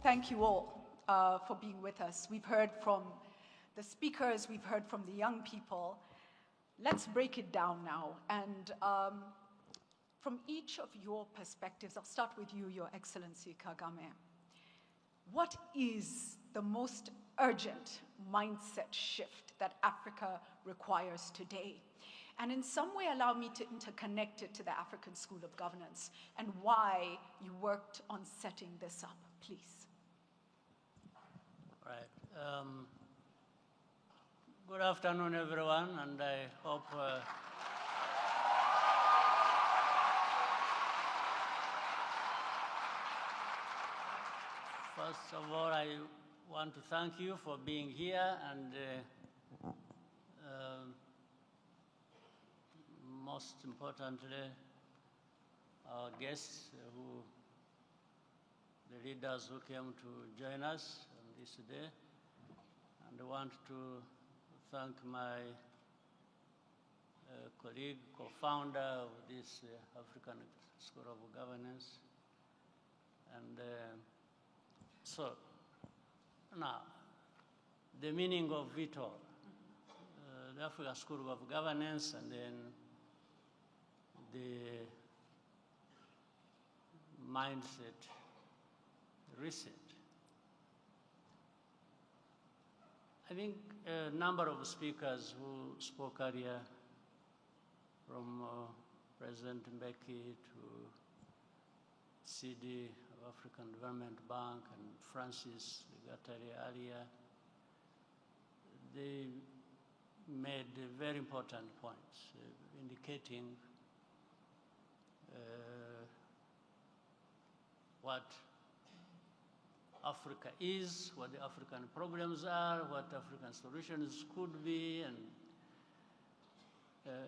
thank you all for being with us. We've heard from the speakers, we've heard from the young people. Let's break it down now. And from each of your perspectives, I'll start with you, Your Excellency Kagame. What is the most urgent mindset shift that Africa requires today? And in some way, allow me to interconnect it to the African School of Governance and why you worked on setting this up, please. Right. Good afternoon, everyone, and I hope first of all, I want to thank you for being here, and most importantly, our guests, the leaders who came to join us on this day. And I want to thank my colleague, co-founder of this African School of Governance. And so now, the meaning of it all, the African School of Governance, and then the mindset reset. I think a number of speakers who spoke earlier, from President Mbeki to CD of African Development Bank and Francis Gatari earlier, they made very important points, indicating what Africa is, what the African problems are, what African solutions could be, and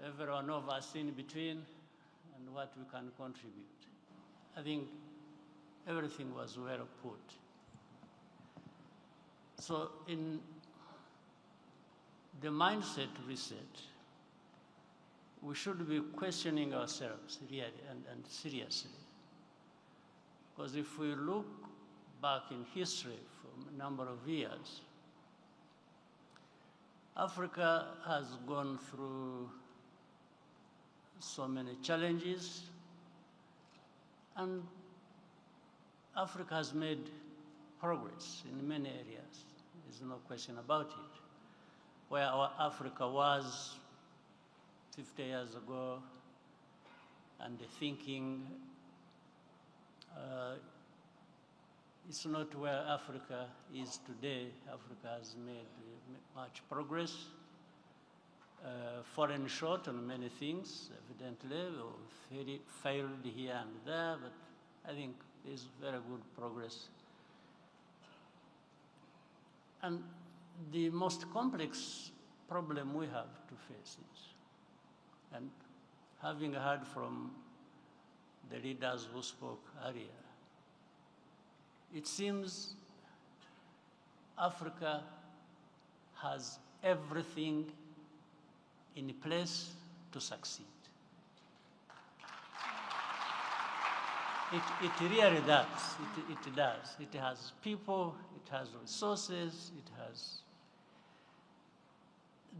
every one of us in between, and what we can contribute. I think everything was well put. So in the mindset reset, we should be questioning ourselves really and seriously. Because if we look back in history for a number of years, Africa has gone through so many challenges, and Africa has made progress in many areas. There's no question about it. Where our Africa was 50 years ago, and the thinking, it's not where Africa is today. Africa has made much progress, fallen short on many things, evidently, or failed here and there, but I think there's very good progress. And the most complex problem we have to face is, and having heard from the leaders who spoke earlier, it seems Africa has everything in place to succeed. It really does. It does. It has people, it has resources, it has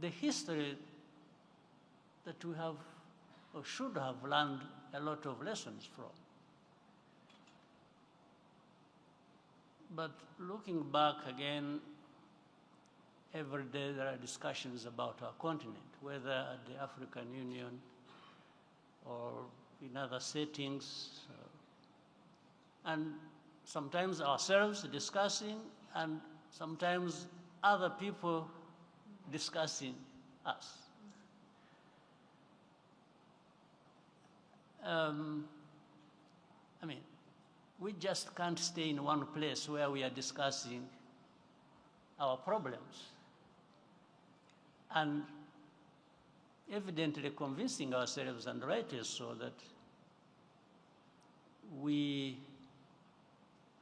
the history that we have or should have learned a lot of lessons from. But looking back again, every day there are discussions about our continent, whether at the African Union or in other settings, and sometimes ourselves discussing, and sometimes other people discussing us. I mean, we just can't stay in one place where we are discussing our problems and evidently convincing ourselves, and rightly so, that we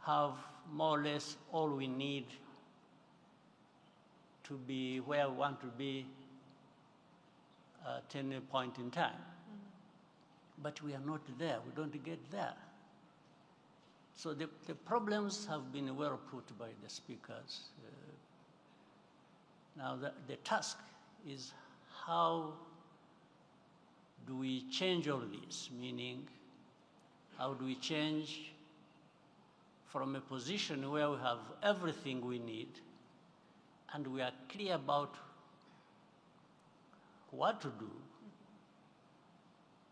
have more or less all we need to be where we want to be at any point in time. But we are not there. We don't get there. So the problems have been well put by the speakers. Now the task is how do we change all this? Meaning, how do we change from a position where we have everything we need and we are clear about what to do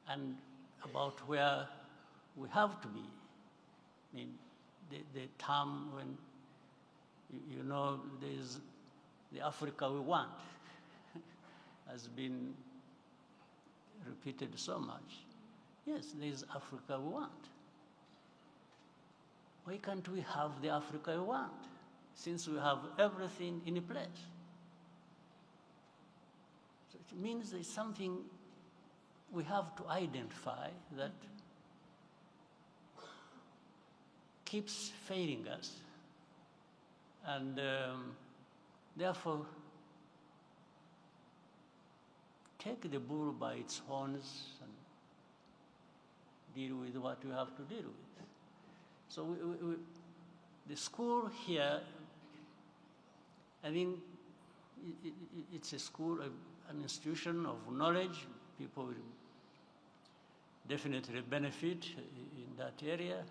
and about where we have to be. I mean, the term when, you know, there's the Africa we want has been repeated so much. Yes, there's Africa we want. Why can't we have the Africa we want, since we have everything in place? So it means there's something we have to identify that keeps failing us. And therefore, take the bull by its horns and deal with what we have to deal with. So the school here, I think it's a school, an institution of knowledge. People will definitely benefit in that area.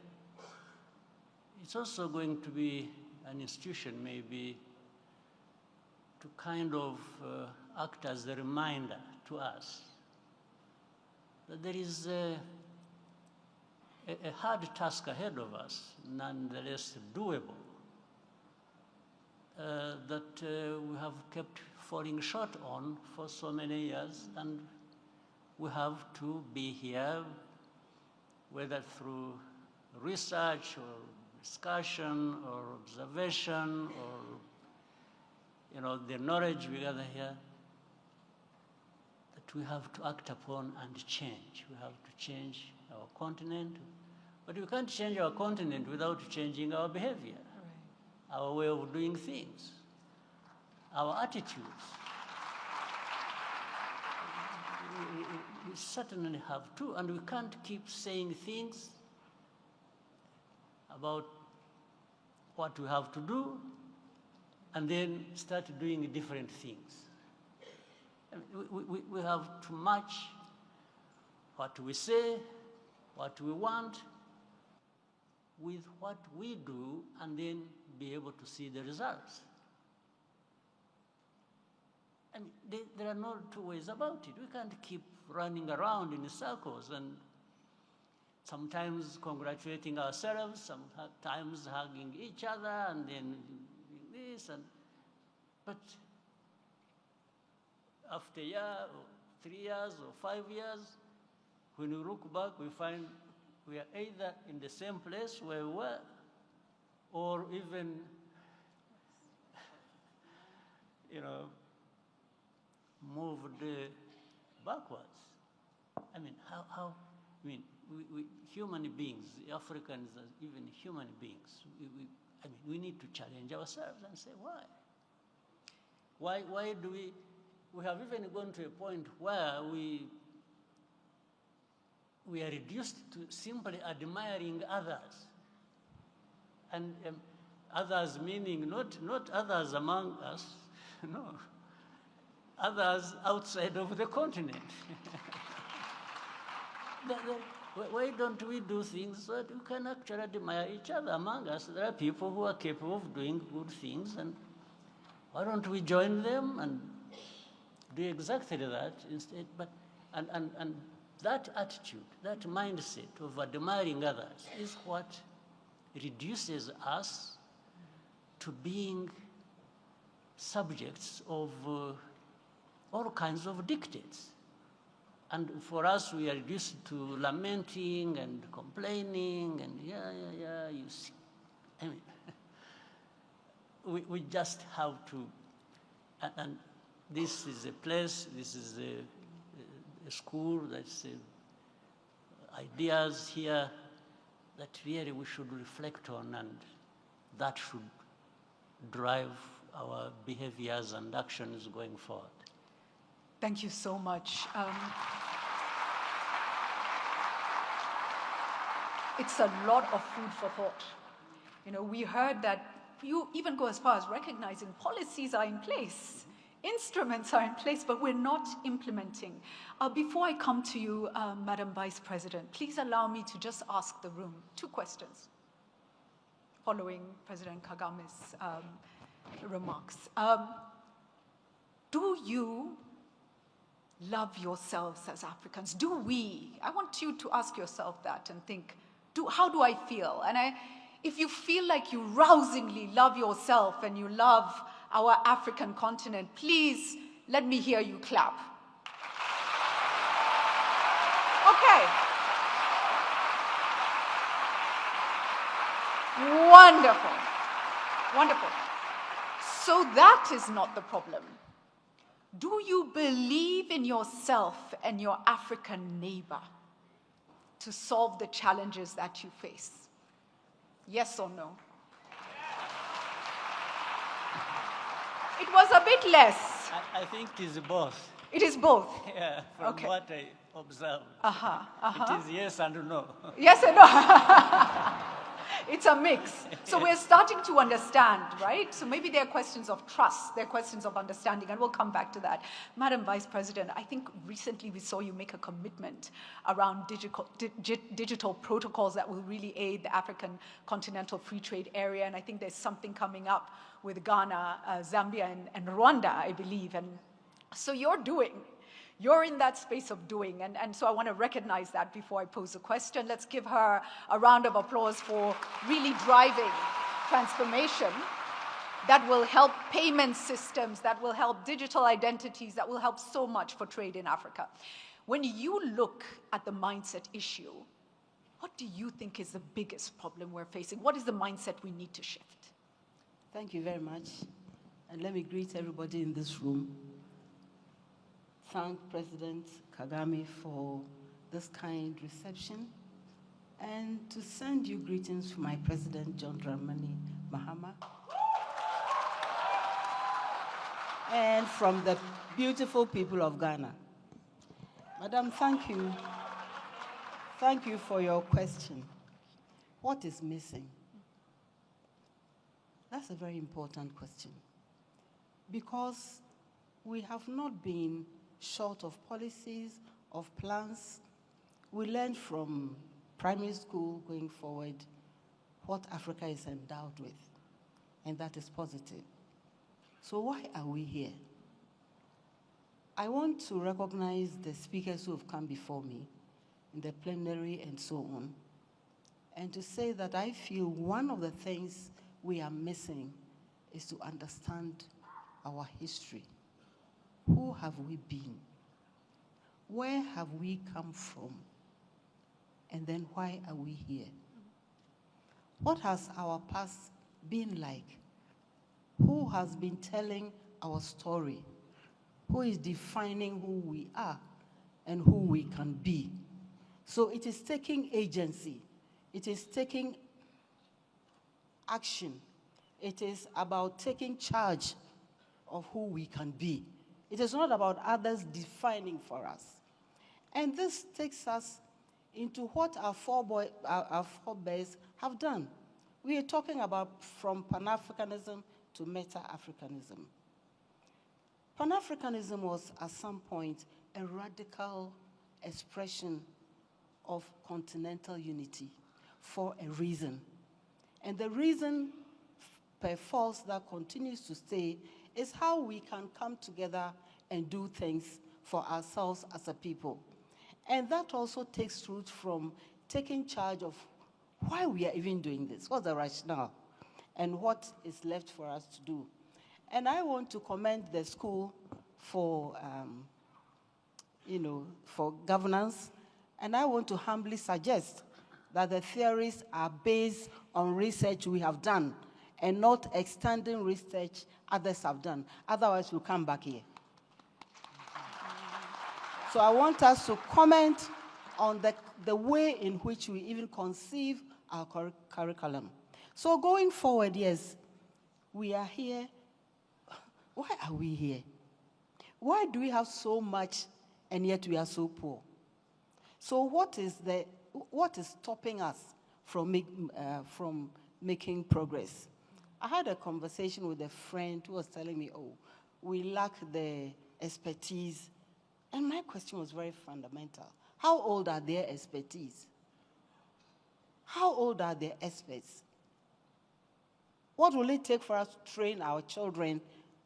It's also going to be an institution maybe to kind of act as a reminder to us that there is a hard task ahead of us, nonetheless doable, that we have kept falling short on for so many years, and we have to be here, whether through research or discussion or observation or, you know, the knowledge we gather here, that we have to act upon and change. We have to change our continent, but we can't change our continent without changing our behavior, right, our way of doing things, our attitudes. We certainly have to, and we can't keep saying things about what we have to do and then start doing different things. I mean, we have to match what we say, what we want, with what we do, and then be able to see the results. I mean, there are no two ways about it. We can't keep running around in circles and sometimes congratulating ourselves, sometimes hugging each other, and then doing this. But after a year, or 3 years, or 5 years, when we look back, we find we are either in the same place where we were, or even, you know, moved backwards. I mean, how I mean, we human beings, Africans, even human beings, I mean, we need to challenge ourselves and say, why? Why do we have even gone to a point where we are reduced to simply admiring others. And others meaning not others among us, no, others outside of the continent. Why don't we do things so that we can actually admire each other among us? There are people who are capable of doing good things, and why don't we join them and do exactly that instead? And that attitude, that mindset of admiring others is what reduces us to being subjects of all kinds of dictates. And for us, we are reduced to lamenting and complaining and you see. I mean, we just have to, and this is a place, this is a school, that's ideas here that really we should reflect on, and that should drive our behaviors and actions going forward. Thank you so much. it's a lot of food for thought. You know, we heard that you even go as far as recognizing policies are in place, instruments are in place, but we're not implementing. Before I come to you, Madam Vice President, please allow me to just ask the room 2 questions following President Kagame's remarks. Do you love yourselves as Africans? Do we? I want you to ask yourself that and think, how do I feel? And if you feel like you rousingly love yourself and you love our African continent, please let me hear you clap. Okay. Wonderful. Wonderful. So that is not the problem. Do you believe in yourself and your African neighbor to solve the challenges that you face? Yes or no? It was a bit less. I think it is both. It is both. Yeah, from what I observed. It is yes and no. Yes and no. It's a mix. So we're starting to understand, right? So maybe there are questions of trust, there are questions of understanding, and we'll come back to that. Madam Vice President, I think recently we saw you make a commitment around digital protocols that will really aid the African continental free trade area, and I think there's something coming up with Ghana, Zambia, and Rwanda, I believe. And so you're in that space of doing, and so I want to recognize that before I pose a question. Let's give her a round of applause for really driving transformation that will help payment systems, that will help digital identities, that will help so much for trade in Africa. When you look at the mindset issue, what do you think is the biggest problem we're facing? What is the mindset we need to shift? Thank you very much. And let me greet everybody in this room. Thank President Kagame for this kind reception, and to send you greetings from my President, John Dramani Mahama, and from the beautiful people of Ghana. Madam, thank you. Thank you for your question. What is missing? That's a very important question, because we have not been short of policies, of plans. We learned from primary school going forward what Africa is endowed with, and that is positive. So why are we here? I want to recognize the speakers who have come before me in the plenary and so on, and to say that I feel one of the things we are missing is to understand our history. Who have we been? Where have we come from? And then why are we here? What has our past been like? Who has been telling our story? Who is defining who we are and who we can be? So it is taking agency. It is taking action. It is about taking charge of who we can be. It is not about others defining for us. And this takes us into what our forebears have done. We are talking about from Pan-Africanism to Meta-Africanism. Pan-Africanism was at some point a radical expression of continental unity for a reason. And the reason per force that continues to stay is how we can come together and do things for ourselves as a people. And that also takes root from taking charge of why we are even doing this, what's the rationale, and what is left for us to do. And I want to commend the school for, for governance, and I want to humbly suggest that the theories are based on research we have done and not extending research others have done. Otherwise, we'll come back here. So I want us to comment on the way in which we even conceive our curriculum. So going forward, yes, we are here. Why are we here? Why do we have so much and yet we are so poor? So what is stopping us from making progress. I had a conversation with a friend who was telling me, oh, we lack the expertise. And my question was very fundamental. How old are their expertise? How old are their experts? What will it take for us to train our children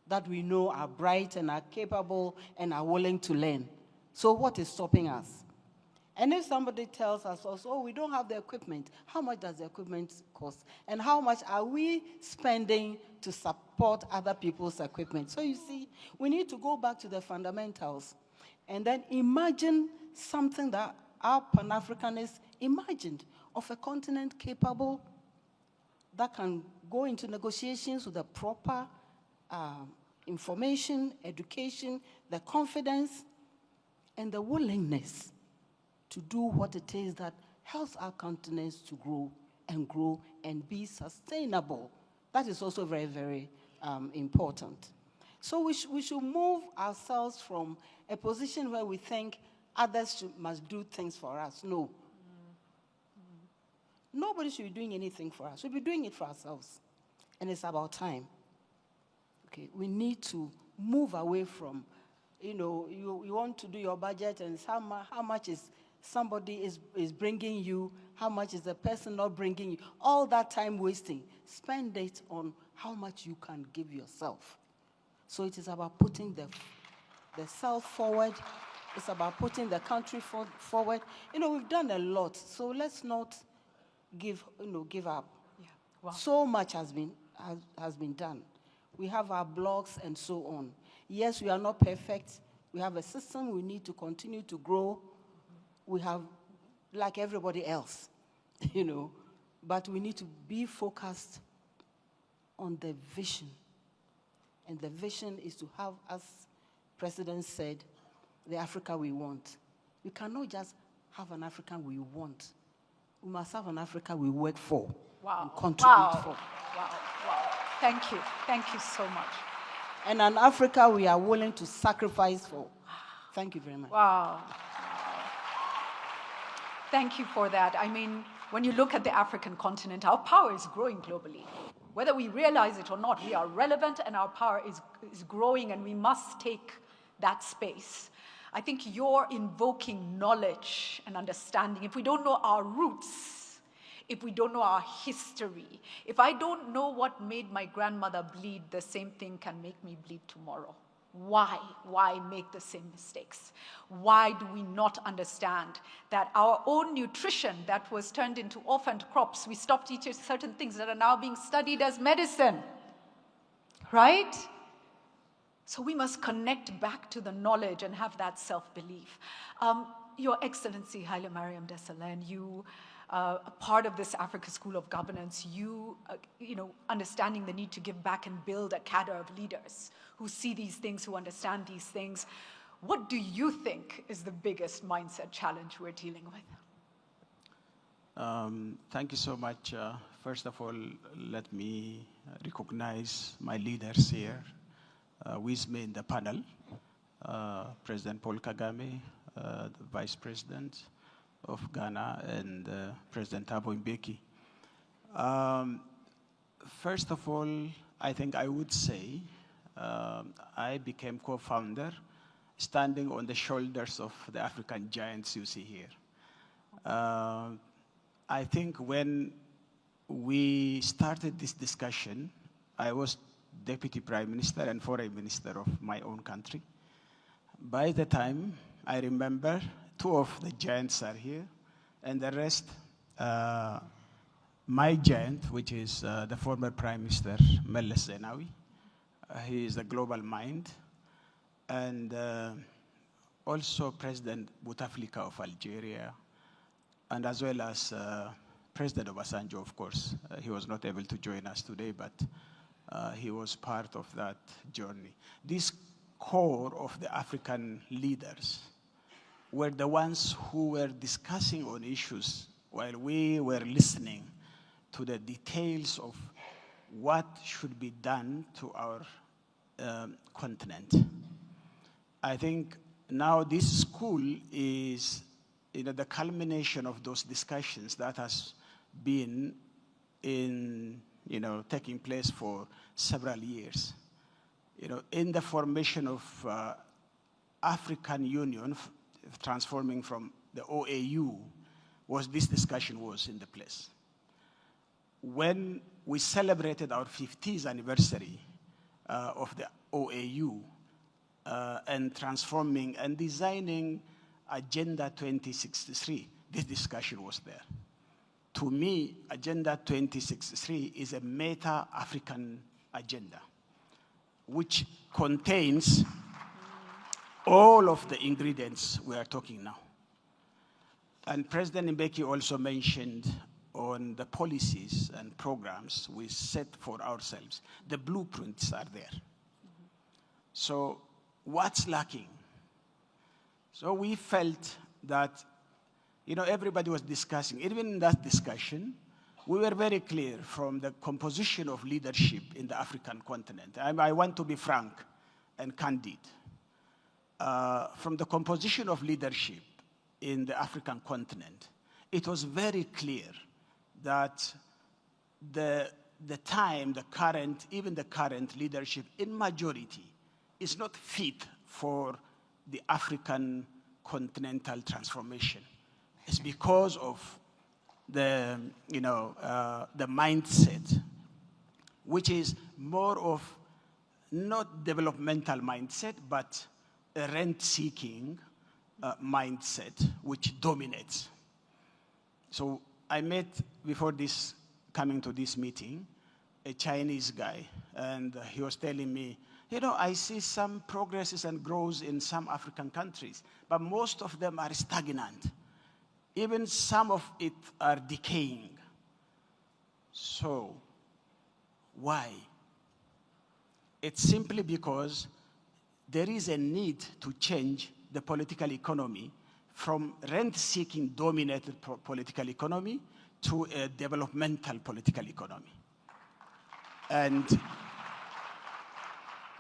that we know are bright and are capable and are willing to learn? So what is stopping us? And if somebody tells us also, oh, we don't have the equipment, how much does the equipment cost? And how much are we spending to support other people's equipment? So you see, we need to go back to the fundamentals and then imagine something that our Pan-Africanists imagined of a continent capable that can go into negotiations with the proper information, education, the confidence, and the willingness to do what it is that helps our continents to grow and be sustainable. That is also very, very important. So we should move ourselves from a position where we think others must do things for us. No. Nobody should be doing anything for us. We'll be doing it for ourselves. And it's about time. Okay, we need to move away from, you want to do your budget and how much is somebody is bringing you, how much is the person not bringing you. All that time wasting, spend it on how much you can give yourself. So it is about putting the self forward. It's about putting the country forward. We've done a lot, so let's not give up. Yeah. Wow. So much has been done. We have our blogs and so on. Yes, we are not perfect. We have a system we need to continue to grow. We have, like everybody else, but we need to be focused on the vision. And the vision is to have, as President said, the Africa we want. We cannot just have an Africa we want. We must have an Africa we work for and contribute for. Wow. Thank you. Thank you so much. And an Africa we are willing to sacrifice for. Thank you very much. Wow. Thank you for that. I mean, when you look at the African continent, our power is growing globally. Whether we realize it or not, we are relevant and our power is growing, and we must take that space. I think you're invoking knowledge and understanding. If we don't know our roots, if we don't know our history, if I don't know what made my grandmother bleed, the same thing can make me bleed tomorrow. Why? Why make the same mistakes? Why do we not understand that our own nutrition that was turned into orphaned crops, we stopped eating certain things that are now being studied as medicine, right? So we must connect back to the knowledge and have that self-belief. Your Excellency Haile Mariam Desalegn, you a part of this Africa School of Governance, you understanding the need to give back and build a cadre of leaders who see these things, who understand these things. What do you think is the biggest mindset challenge we're dealing with? Thank you so much. First of all, let me recognize my leaders here with me in the panel. President Paul Kagame, the Vice President of Ghana, and President Thabo Mbeki. First of all, I think I would say I became co-founder standing on the shoulders of the African giants you see here. I think when we started this discussion, I was Deputy Prime Minister and Foreign Minister of my own country. By the time, I remember 2 of the giants are here, and the rest, my giant, which is the former Prime Minister Meles Zenawi. He is a global mind. And also President Bouteflika of Algeria, and as well as President Obasanjo, of course. He was not able to join us today, but he was part of that journey. This core of the African leaders were the ones who were discussing on issues while we were listening to the details of what should be done to our continent. I think now this school is the culmination of those discussions that has been taking place for several years. In the formation of African Union, transforming from the OAU, this discussion was in the place. When we celebrated our 50th anniversary of the OAU and transforming and designing Agenda 2063, this discussion was there. To me, Agenda 2063 is a meta-African agenda, which contains all of the ingredients we are talking now. And President Mbeki also mentioned on the policies and programs we set for ourselves. The blueprints are there. So what's lacking? So we felt that, everybody was discussing. Even in that discussion, we were very clear from the composition of leadership in the African continent. I want to be frank and candid. From the composition of leadership in the African continent, it was very clear that even the current leadership in majority is not fit for the African continental transformation. It's because of the mindset, which is more of not developmental mindset, but a rent-seeking mindset, which dominates. So I met, before coming to this meeting, a Chinese guy, and he was telling me, I see some progresses and growth in some African countries, but most of them are stagnant. Even some of it are decaying. So, why? It's simply because there is a need to change the political economy from rent-seeking dominated political economy to a developmental political economy. And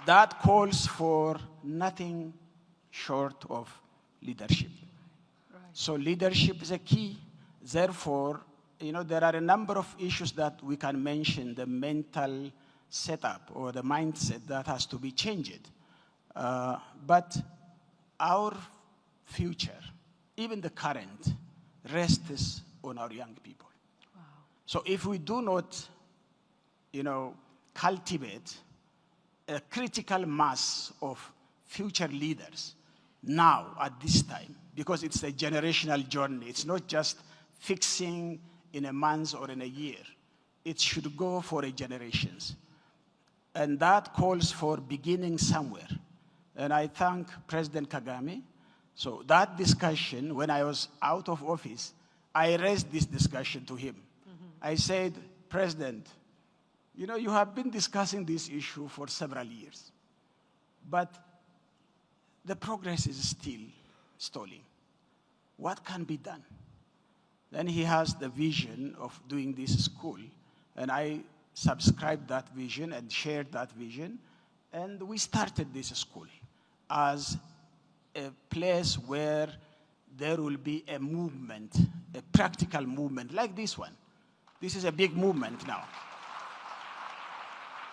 that calls for nothing short of leadership. Right. So leadership is a key. Therefore, there are a number of issues that we can mention, the mental setup or the mindset that has to be changed. But our future, even the current, rests on our young people. Wow. So if we do not, cultivate a critical mass of future leaders now at this time, because it's a generational journey. It's not just fixing in a month or in a year. It should go for generations. And that calls for beginning somewhere. And I thank President Kagame. So that discussion, when I was out of office, I raised this discussion to him. Mm-hmm. I said, President, you have been discussing this issue for several years, but the progress is still stalling. What can be done? Then he has the vision of doing this school, and I subscribed that vision and shared that vision, and we started this school as a place where there will be a movement, a practical movement like this one. This is a big movement now.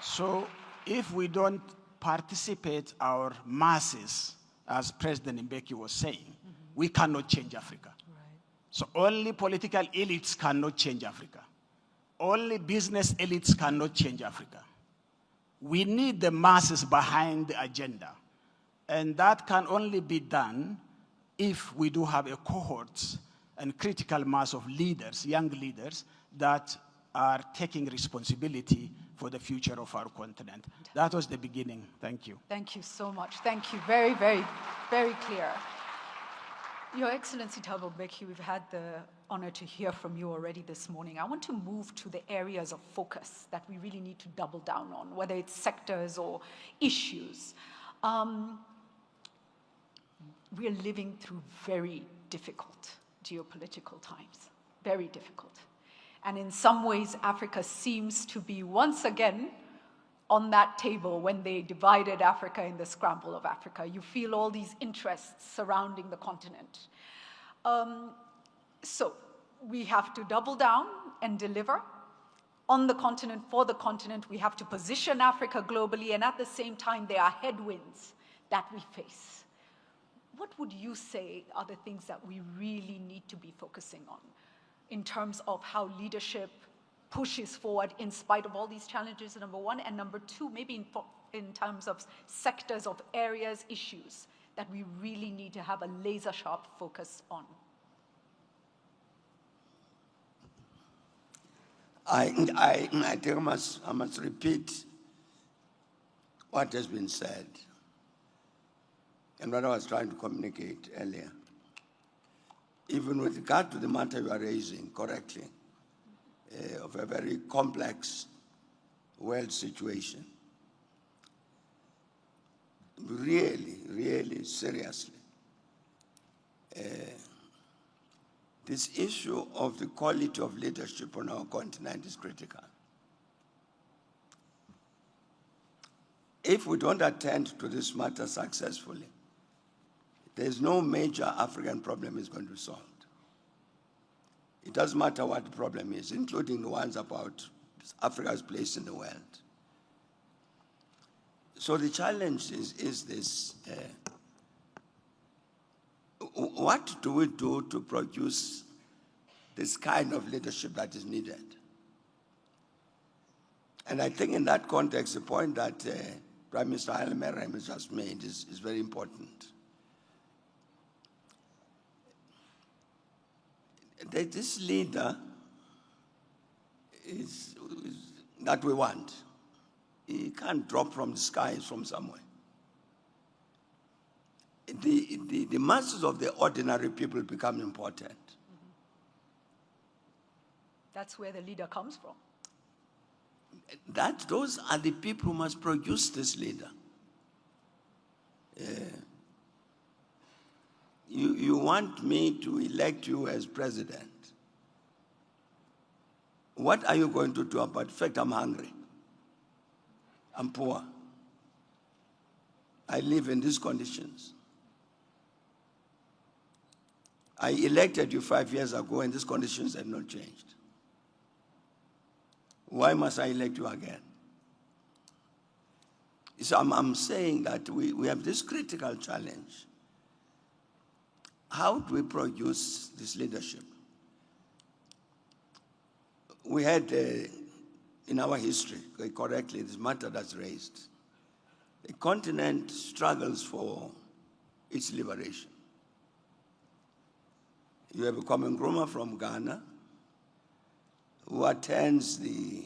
So if we don't participate our masses, as President Mbeki was saying, we cannot change Africa. Right. So only political elites cannot change Africa. Only business elites cannot change Africa. We need the masses behind the agenda. And that can only be done if we do have a cohort and critical mass of leaders, young leaders, that are taking responsibility for the future of our continent. That was the beginning. Thank you. Thank you so much. Thank you. Very, very, very clear. Your Excellency Thabo Mbeki, we've had the honor to hear from you already this morning. I want to move to the areas of focus that we really need to double down on, whether it's sectors or issues. We are living through very difficult geopolitical times, very difficult. And in some ways, Africa seems to be once again on that table when they divided Africa in the scramble of Africa. You feel all these interests surrounding the continent. So we have to double down and deliver. On the continent, for the continent, we have to position Africa globally, and at the same time, there are headwinds that we face. What would you say are the things that we really need to be focusing on in terms of how leadership pushes forward in spite of all these challenges, number one, and number two, maybe in terms of sectors of areas, issues that we really need to have a laser-sharp focus on? I think I must repeat what has been said and what I was trying to communicate earlier. Even with regard to the matter you are raising correctly, of a very complex world situation, really, really seriously, this issue of the quality of leadership on our continent is critical. If we don't attend to this matter successfully, there's no major African problem is going to be solved. It doesn't matter what the problem is, including the ones about Africa's place in the world. So the challenge is this. What do we do to produce this kind of leadership that is needed? And I think in that context, the point that Prime Minister Haile Mariam has just made is very important. That this leader is that we want. He can't drop from the skies from somewhere. The masses of the ordinary people become important. Mm-hmm. That's where the leader comes from. Those are the people who must produce this leader. You want me to elect you as president. What are you going to do about it? In fact, I'm hungry. I'm poor. I live in these conditions. I elected you 5 years ago and these conditions have not changed. Why must I elect you again? So I'm saying that we have this critical challenge. How do we produce this leadership? We had, in our history, correctly, this matter that's raised. The continent struggles for its liberation. You have a Kwame Nkrumah from Ghana who attends the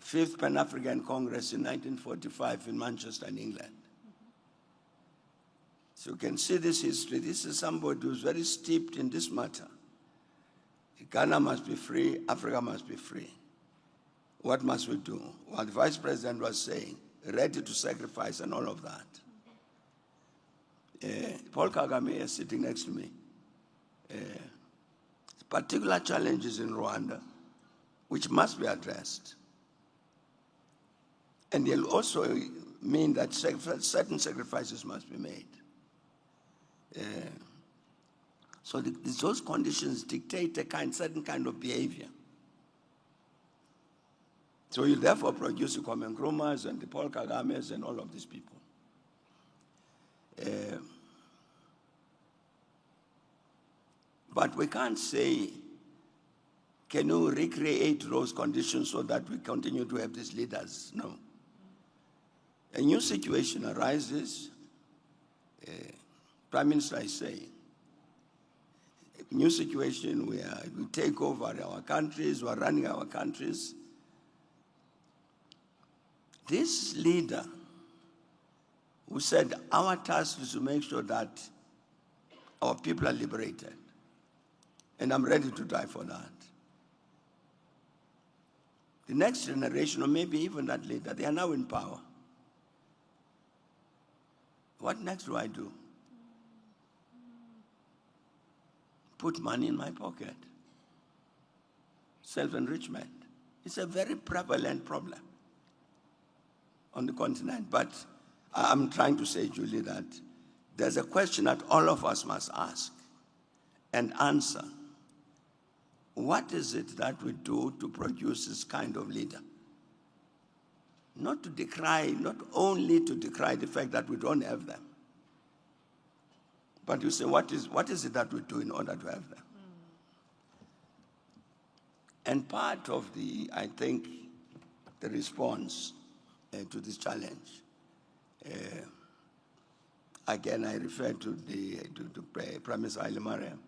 5th Pan-African Congress in 1945 in Manchester, in England. So you can see this history. This is somebody who's very steeped in this matter. Ghana must be free, Africa must be free. What must we do? Well, the Vice President was saying, ready to sacrifice and all of that. Paul Kagame is sitting next to me. Particular challenges in Rwanda, which must be addressed. And they'll also mean that certain sacrifices must be made. So those conditions dictate a certain kind of behavior. So you therefore produce the Kwame Nkrumahs and the Paul Kagames and all of these people. But we can't say, can you recreate those conditions so that we continue to have these leaders? No. A new situation arises. Prime Minister is saying, a new situation where we take over our countries, we're running our countries. This leader who said our task is to make sure that our people are liberated. And I'm ready to die for that. The next generation, or maybe even that leader, they are now in power. What next do I do? Put money in my pocket. Self-enrichment. It's a very prevalent problem on the continent. But I'm trying to say, Julie, that there's a question that all of us must ask and answer. what is it that we do to produce this kind of leader? Not to decry, not only to decry the fact that we don't have them, but you say, what is it that we do in order to have them? And part of I think, the response to this challenge, again, I refer to Prime Minister Haile Mariam.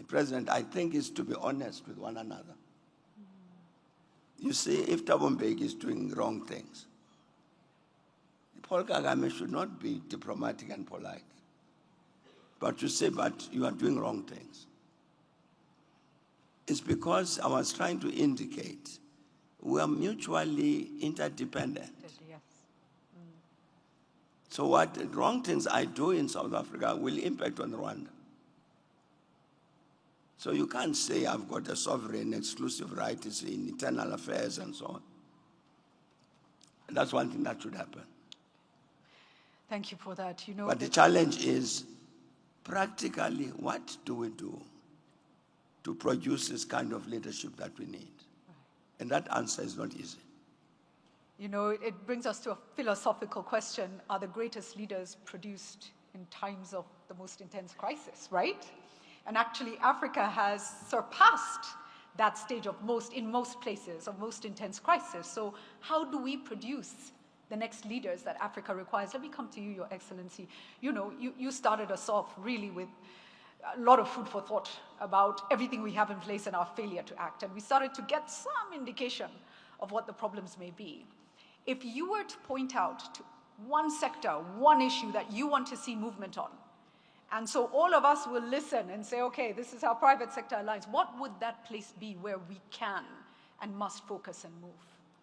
President, I think, is to be honest with one another. You see, if Thabo Mbeki is doing wrong things, Paul Kagame should not be diplomatic and polite, but to say, but you are doing wrong things. It's because I was trying to indicate we are mutually interdependent. Yes. So what wrong things I do in South Africa will impact on Rwanda. So you can't say I've got a sovereign exclusive right in internal affairs and so on. And that's one thing that should happen. Thank you for that. You know, but the challenge is, practically, what do we do to produce this kind of leadership that we need? And that answer is not easy. You know, it brings us to a philosophical question. Are the greatest leaders produced in times of the most intense crisis, right? And actually, Africa has surpassed that stage in most places of most intense crisis. So how do we produce the next leaders that Africa requires? Let me come to you, Your Excellency. You know, you started us off really with a lot of food for thought about everything we have in place and our failure to act. And we started to get some indication of what the problems may be. If you were to point out to one sector, one issue that you want to see movement on, and so all of us will listen and say, okay, this is how private sector aligns, what would that place be where we can and must focus and move?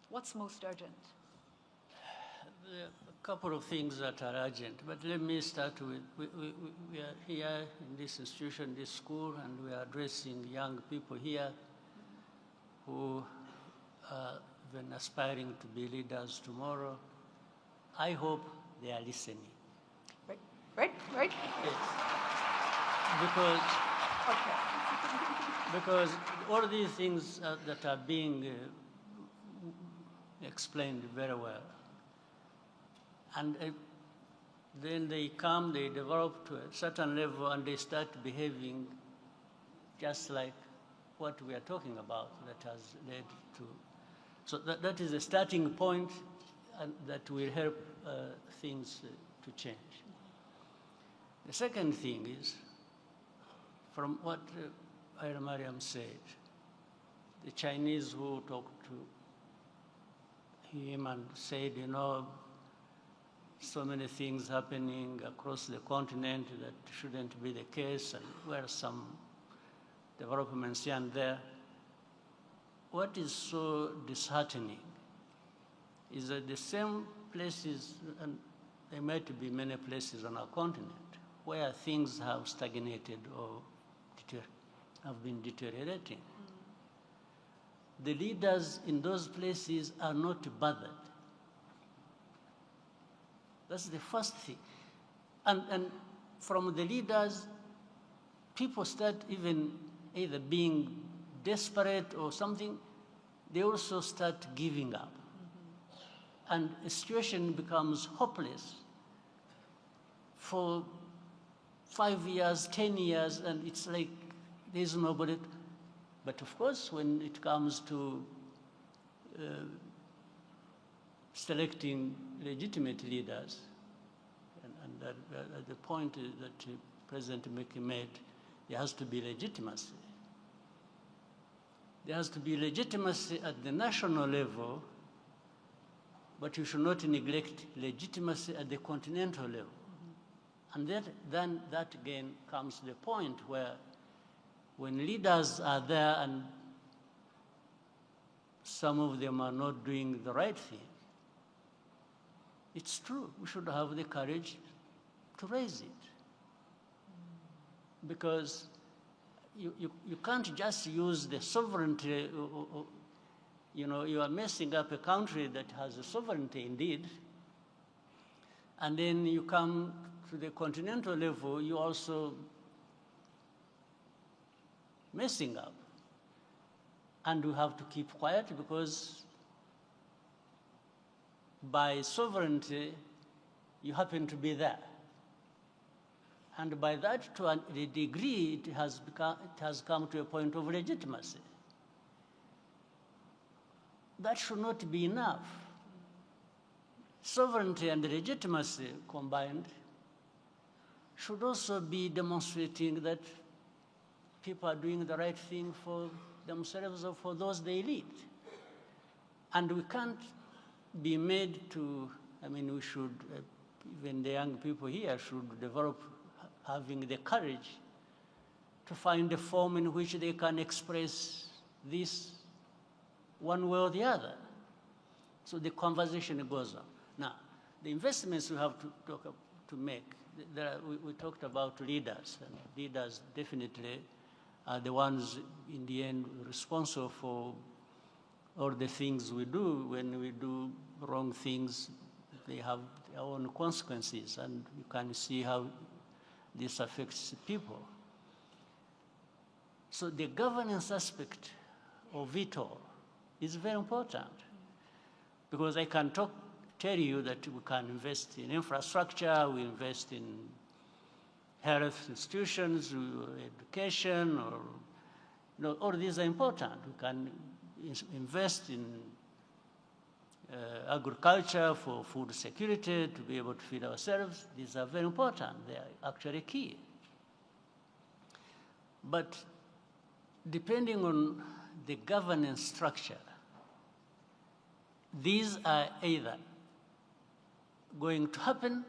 What's most urgent? There are a couple of things that are urgent, but let me start with, we are here in this institution, this school, and we are addressing young people here who are even aspiring to be leaders tomorrow. I hope they are listening. Right? Yes. Because all these things that are being explained very well, and then they develop to a certain level, and they start behaving just like what we are talking about that has led to. So that is the starting point, and that will help things to change. The second thing is, from what Haile Mariam said, the Chinese who talked to him and said, you know, so many things happening across the continent that shouldn't be the case, and where some developments here and there. What is so disheartening is that the same places, and there might be many places on our continent, where things have stagnated or have been deteriorating. The leaders in those places are not bothered. That's the first thing. And from the leaders, people start even either being desperate or something, they also start giving up. And the situation becomes hopeless for 5 years, 10 years, and it's like there's nobody. But of course, when it comes to selecting legitimate leaders, and at the point that President Mbeki made, there has to be legitimacy. There has to be legitimacy at the national level, but you should not neglect legitimacy at the continental level. And then that again comes to the point where when leaders are there and some of them are not doing the right thing, it's true, we should have the courage to raise it. Because you can't just use the sovereignty, you know, you are messing up a country that has a sovereignty indeed, and then you come to the continental level, you also messing up. And we have to keep quiet because by sovereignty, you happen to be there. And by that, to a degree, it has come to a point of legitimacy. That should not be enough. Sovereignty and legitimacy combined should also be demonstrating that people are doing the right thing for themselves or for those they lead. And we can't be made to, we should, even the young people here should develop having the courage to find a form in which they can express this one way or the other. So the conversation goes on. Now, the investments we have to make, we talked about leaders, and leaders definitely are the ones in the end responsible for all the things we do. When we do wrong things, they have their own consequences, and you can see how this affects people. So the governance aspect of it all is very important, because I can tell you that we can invest in infrastructure, we invest in health institutions, education, or all these are important. We can invest in agriculture for food security, to be able to feed ourselves. These are very important. They are actually key. But depending on the governance structure, these are either going to happen,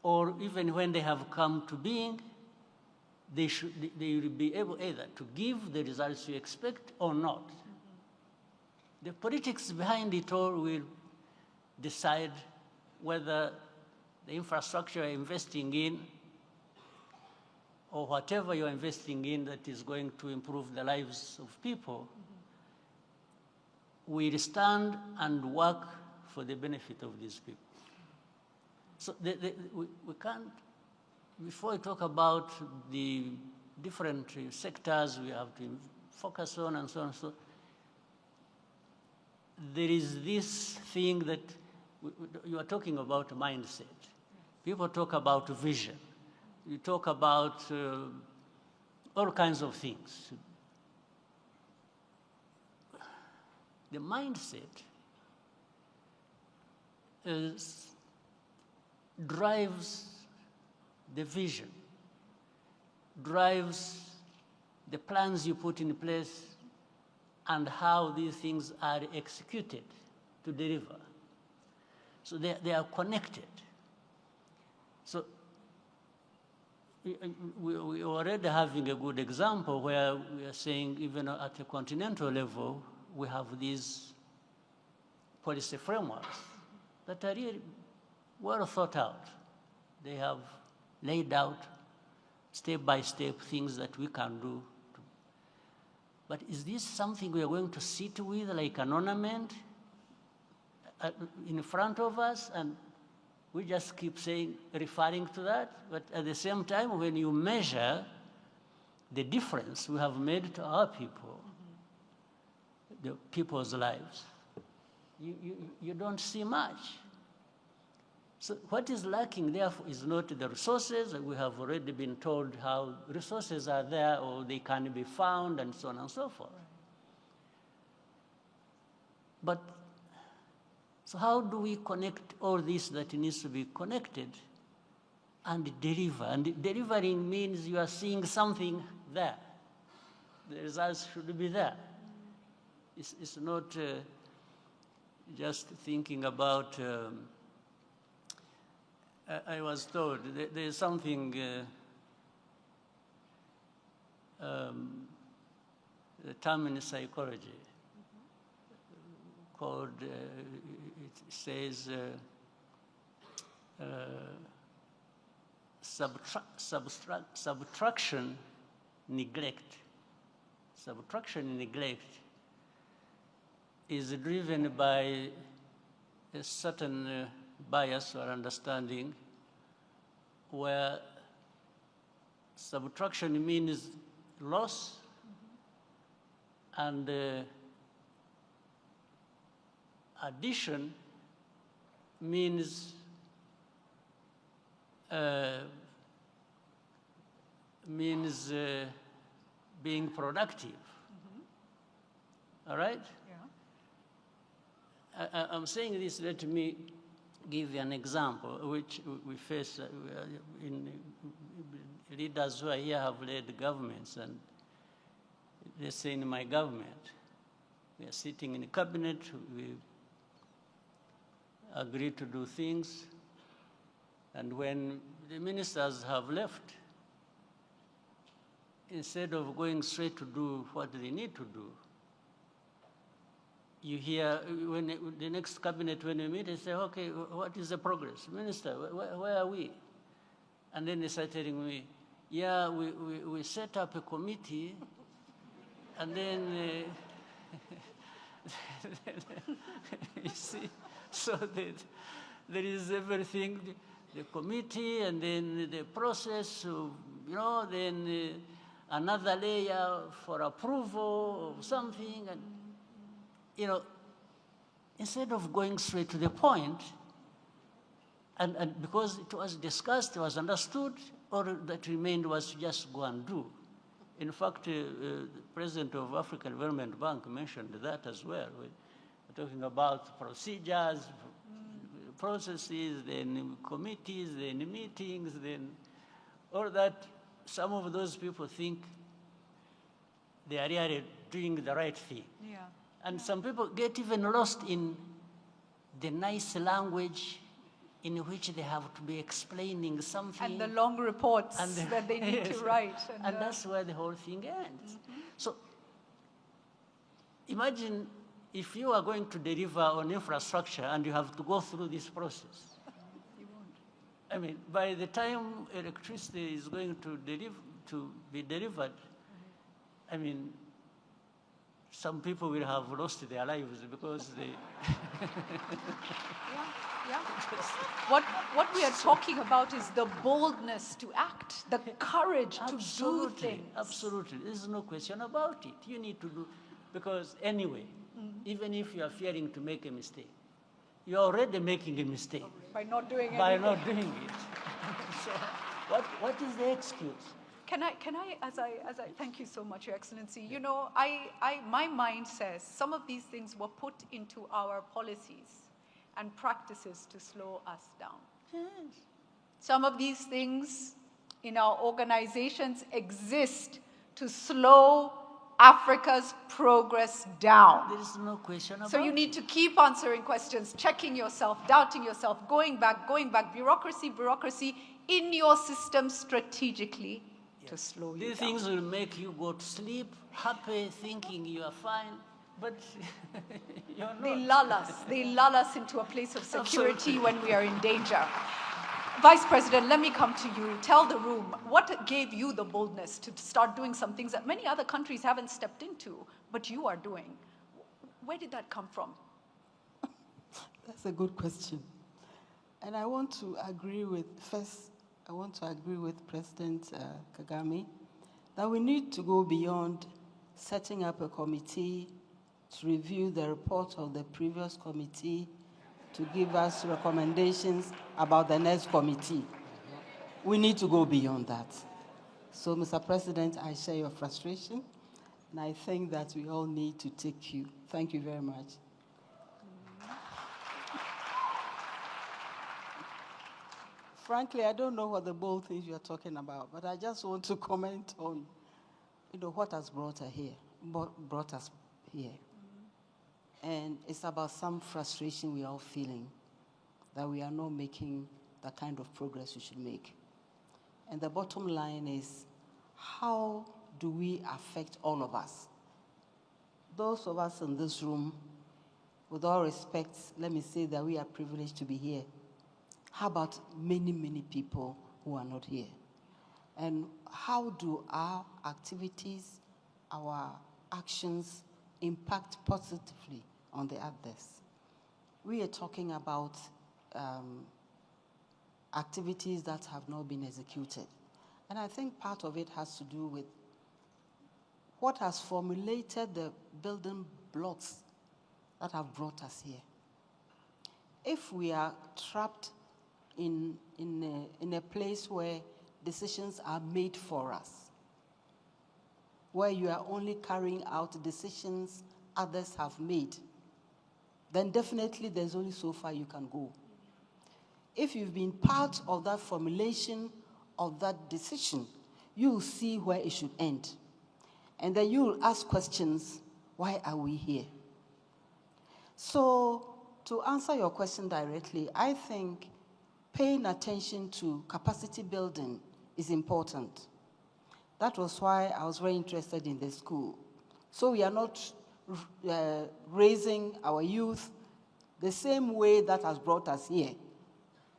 or even when they have come to being, they will be able either to give the results you expect or not. The politics behind it all will decide whether the infrastructure you're investing in, or whatever you're investing in that is going to improve the lives of people, will stand and work for the benefit of these people. So we can't, before we talk about the different sectors we have to focus on and so on and so on, there is this thing that you are talking about mindset. People talk about vision. You talk about all kinds of things. The mindset drives the vision, drives the plans you put in place, and how these things are executed to deliver. So they are connected. So we already having a good example where we are saying even at a continental level, we have these policy frameworks that are really well thought out. They have laid out step-by-step things that we can do. But is this something we are going to sit with like an ornament in front of us, and we just keep referring to that? But at the same time, when you measure the difference we have made to our people, the people's lives, you don't see much. So what is lacking, therefore, is not the resources. We have already been told how resources are there, or they can be found, and so on and so forth. But so how do we connect all this that needs to be connected and deliver? And delivering means you are seeing something there. The results should be there. It's not just thinking about... I was told there's something, the term in psychology called, it says subtraction neglect. Subtraction neglect is driven by a certain bias or understanding, where subtraction means loss, and addition means being productive. All right? Yeah. I'm saying this, let me give you an example, which we face in leaders who are here have led governments, and let's say in my government, we are sitting in the cabinet, we agree to do things, and when the ministers have left, instead of going straight to do what they need to do, you hear when the next cabinet, when we meet, they say, okay, what is the progress? Minister, where are we? And then they start telling me, yeah, we set up a committee, and then, you see, so there is everything, the committee, and then the process, then another layer for approval of something, and instead of going straight to the point, and because it was discussed, it was understood, all that remained was to just go and do. In fact, the president of African Development Bank mentioned that as well. We're talking about procedures, processes, then committees, then meetings, then all that. Some of those people think they are really doing the right thing. Yeah. And some people get even lost in the nice language in which they have to be explaining something. And the long reports that they need to write. And that's where the whole thing ends. So imagine if you are going to deliver on infrastructure and you have to go through this process. You won't. I mean, by the time electricity is going to be delivered, I mean, some people will have lost their lives because they... Yeah. What we are talking about is the boldness to act, the courage to do things. Absolutely. There's no question about it. You need to do, because anyway, even if you are fearing to make a mistake, you're already making a mistake. By not doing anything. By not doing it. So what is the excuse? Can I, as I thank you so much, Your Excellency. My mind says some of these things were put into our policies and practices to slow us down. Yes. Some of these things in our organizations exist to slow Africa's progress down. There is no question about it. So you need to keep answering questions, checking yourself, doubting yourself, going back, bureaucracy in your system strategically to slow you down. These things will make you go to sleep, happy, thinking you are fine, but you're not. They lull us into a place of security Absolutely. when we are in danger. Vice President, let me come to you. Tell the room, what gave you the boldness to start doing some things that many other countries haven't stepped into, but you are doing? Where did that come from? That's a good question. And I want to agree with President Kagame that we need to go beyond setting up a committee to review the report of the previous committee to give us recommendations about the next committee. We need to go beyond that. So, Mr. President, I share your frustration, and I think that we all need to take cue. Thank you very much. Frankly, I don't know what the bold things you're talking about, but I just want to comment on, what has brought us here. And it's about some frustration we are all feeling that we are not making the kind of progress we should make. And the bottom line is, how do we affect all of us? Those of us in this room, with all respect, let me say that we are privileged to be here. How about many, many people who are not here? And how do our activities, our actions impact positively on the others? We are talking about activities that have not been executed. And I think part of it has to do with what has formulated the building blocks that have brought us here. If we are trapped in a place where decisions are made for us, where you are only carrying out decisions others have made, then definitely there's only so far you can go. If you've been part of that formulation of that decision, you will see where it should end. And then you will ask questions, why are we here? So, to answer your question directly, I think paying attention to capacity building is important. That was why I was very interested in the school. So we are not raising our youth the same way that has brought us here.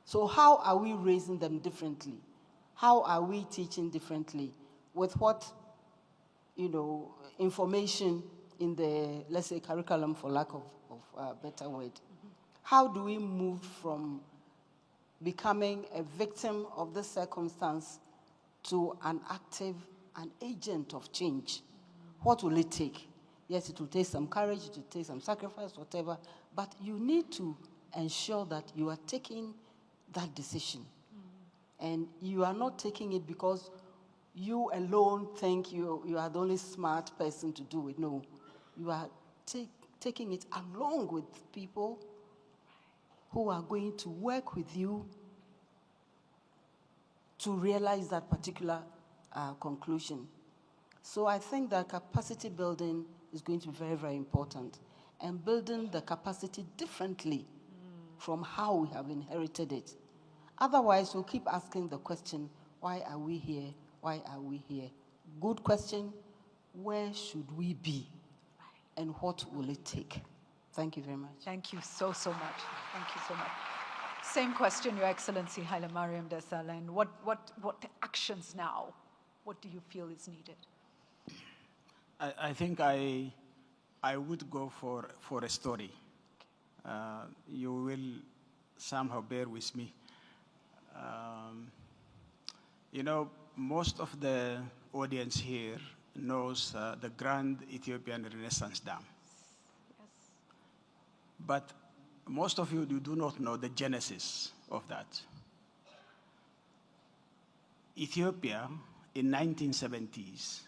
So how are we raising them differently? How are we teaching differently? With what, information in the, let's say, curriculum, for lack of a better word? How do we move from becoming a victim of this circumstance to an active, an agent of change? What will it take? Yes, it will take some courage, it will take some sacrifice, whatever, but you need to ensure that you are taking that decision. And you are not taking it because you alone think you are the only smart person to do it. No, you are taking it along with people who are going to work with you to realize that particular conclusion. So I think that capacity building is going to be very, very important, and building the capacity differently from how we have inherited it. Otherwise, we'll keep asking the question, why are we here? Why are we here? Good question, where should we be? And what will it take? Thank you very much. Thank you so much. Thank you so much. Same question, Your Excellency Haile Mariam Desalegn. What actions now? What do you feel is needed? I think I would go for a story. You will somehow bear with me. Most of the audience here knows the Grand Ethiopian Renaissance Dam. Yes. But most of you do not know the genesis of that. Ethiopia in 1970s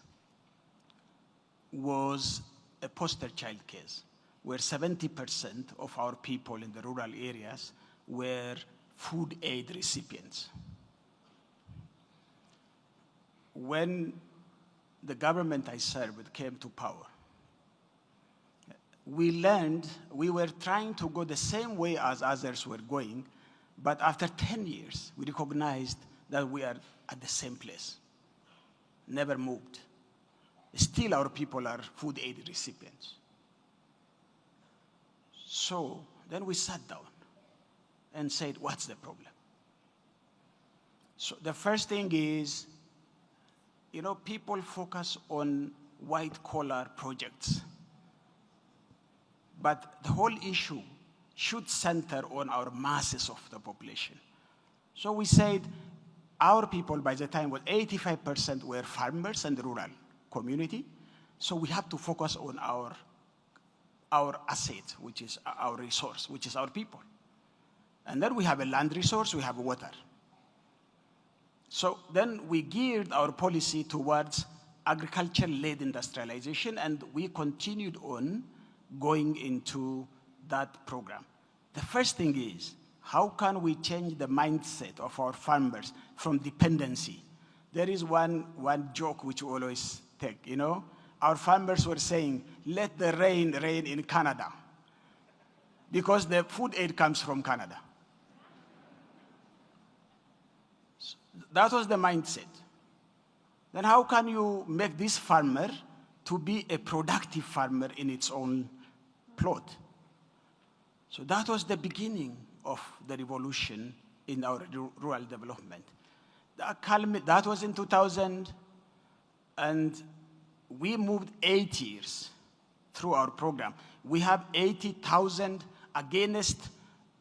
was a poster child case where 70% of our people in the rural areas were food aid recipients. When the government I served came to power, we learned we were trying to go the same way as others were going, but after 10 years, we recognized that we are at the same place, never moved. Still, our people are food aid recipients. So then we sat down and said, what's the problem? So the first thing is, people focus on white-collar projects. But the whole issue should center on our masses of the population. So we said our people, by the time, 85% were farmers and rural community. So we have to focus on our asset, which is our resource, which is our people. And then we have a land resource, we have water. So then we geared our policy towards agriculture-led industrialization, and we continued on going into that program. The first thing is, how can we change the mindset of our farmers from dependency? There is one joke which we always take, Our farmers were saying, let the rain rain in Canada, because the food aid comes from Canada. That was the mindset. Then how can you make this farmer to be a productive farmer in its own plot? So that was the beginning of the revolution in our rural development. That was in 2000, and we moved 8 years through our program. We have 80,000 against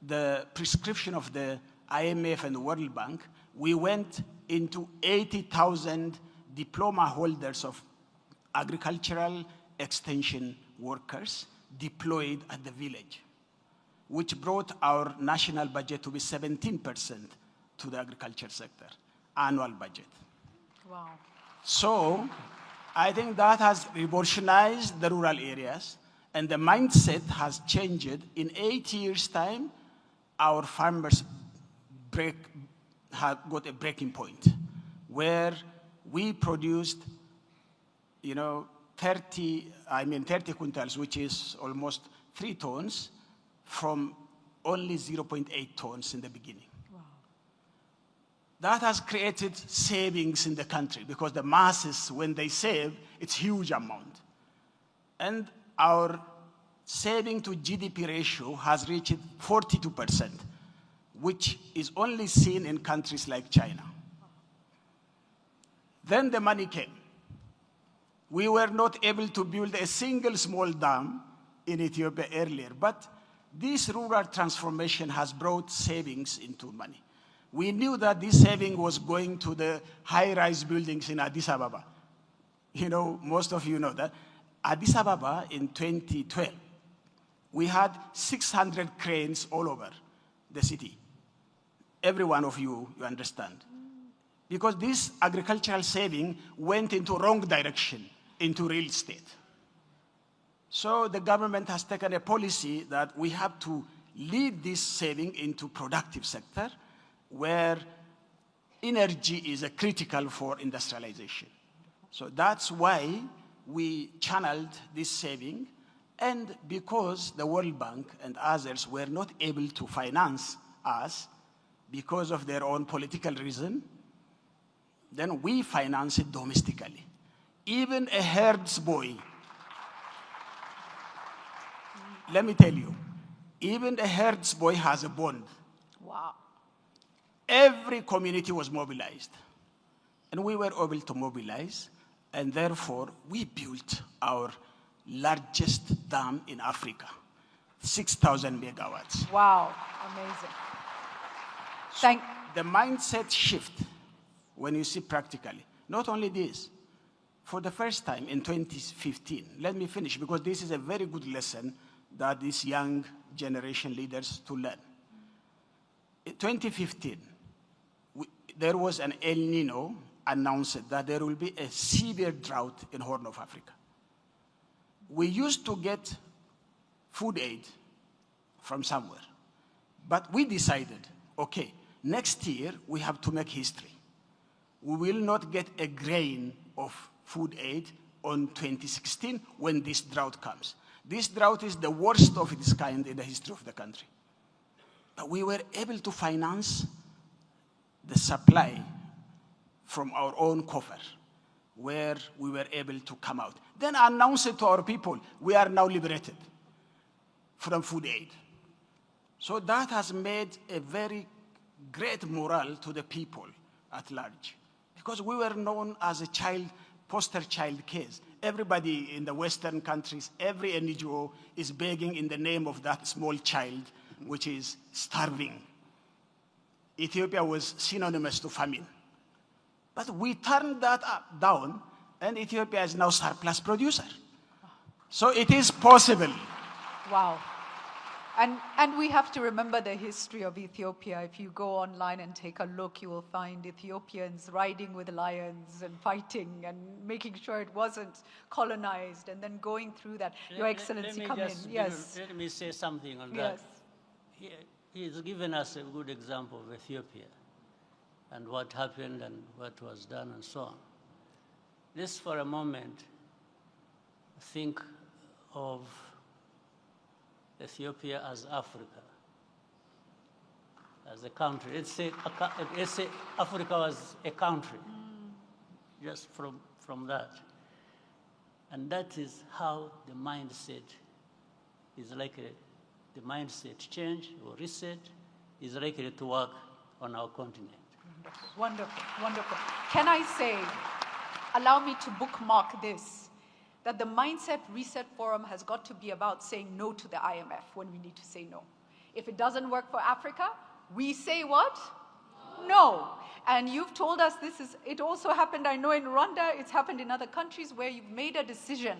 the prescription of the IMF and the World Bank. We went into 80,000 diploma holders of agricultural extension workers deployed at the village, which brought our national budget to be 17% to the agriculture sector, annual budget. Wow. So I think that has revolutionized the rural areas, and the mindset has changed. In 8 years' time, our farmers have got a breaking point where we produced, 30 quintals, which is almost 3 tons, from only 0.8 tons in the beginning. Wow. That has created savings in the country because the masses, when they save, it's huge amount. And our saving to GDP ratio has reached 42%, which is only seen in countries like China. Then the money came. We were not able to build a single small dam in Ethiopia earlier, but this rural transformation has brought savings into money. We knew that this saving was going to the high-rise buildings in Addis Ababa. Most of you know that. Addis Ababa in 2012, we had 600 cranes all over the city. Every one of you understand. Because this agricultural saving went into wrong direction, into real estate. So the government has taken a policy that we have to lead this saving into productive sector where energy is critical for industrialization. So that's why we channeled this saving, and because the World Bank and others were not able to finance us because of their own political reason, then we finance it domestically. Even a herdsboy, let me tell you, even a herdsboy has a bond. Wow. Every community was mobilized. And we were able to mobilize, and therefore we built our largest dam in Africa, 6,000 megawatts. Wow, amazing. The mindset shift, when you see practically, not only this, for the first time in 2015, let me finish because this is a very good lesson that these young generation leaders to learn. In 2015, there was an El Nino announced that there will be a severe drought in Horn of Africa. We used to get food aid from somewhere, but we decided, okay, next year we have to make history. We will not get a grain of food aid on 2016 when this drought comes. This drought is the worst of its kind in the history of the country. But we were able to finance the supply from our own coffer, where we were able to come out. Then announce it to our people, we are now liberated from food aid. So that has made a very great morale to the people at large. Because we were known as a poster child case. Everybody in the Western countries, every NGO is begging in the name of that small child, which is starving. Ethiopia was synonymous to famine. But we turned that down, and Ethiopia is now surplus producer. So it is possible. Wow. And we have to remember the history of Ethiopia. If you go online and take a look, you will find Ethiopians riding with lions and fighting and making sure it wasn't colonized and then going through that. Your Excellency, come in. Yes. Let me say something on Yes. that. He's given us a good example of Ethiopia and what happened and what was done and so on. Let's for a moment think of Ethiopia as Africa, as a country. Let's say Africa was a country, just from that. And that is how the mindset is likely, the mindset change or reset is likely to work on our continent. Wonderful, wonderful. Can I say, allow me to bookmark this, that the Mindset Reset Forum has got to be about saying no to the IMF when we need to say no. If it doesn't work for Africa, we say what? No. And you've told us it also happened, I know, in Rwanda, it's happened in other countries where you've made a decision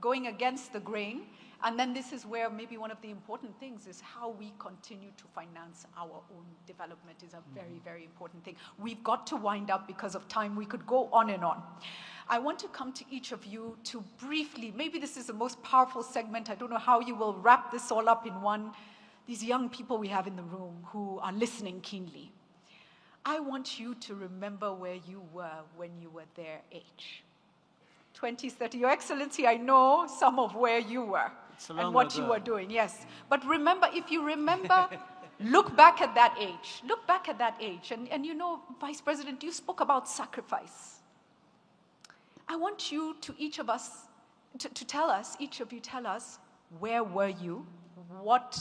going against the grain. And then this is where maybe one of the important things is how we continue to finance our own development is a very, very important thing. We've got to wind up because of time. We could go on and on. I want to come to each of you to briefly, maybe this is the most powerful segment. I don't know how you will wrap this all up in one. These young people we have in the room who are listening keenly. I want you to remember where you were when you were their age. 20s, 30. Your Excellency, I know some of where you were and what you were doing, yes. But remember, if you remember, look back at that age. Look back at that age. And you know, Vice President, you spoke about sacrifice. I want you to each of us, to tell us, each of you tell us, where were you? What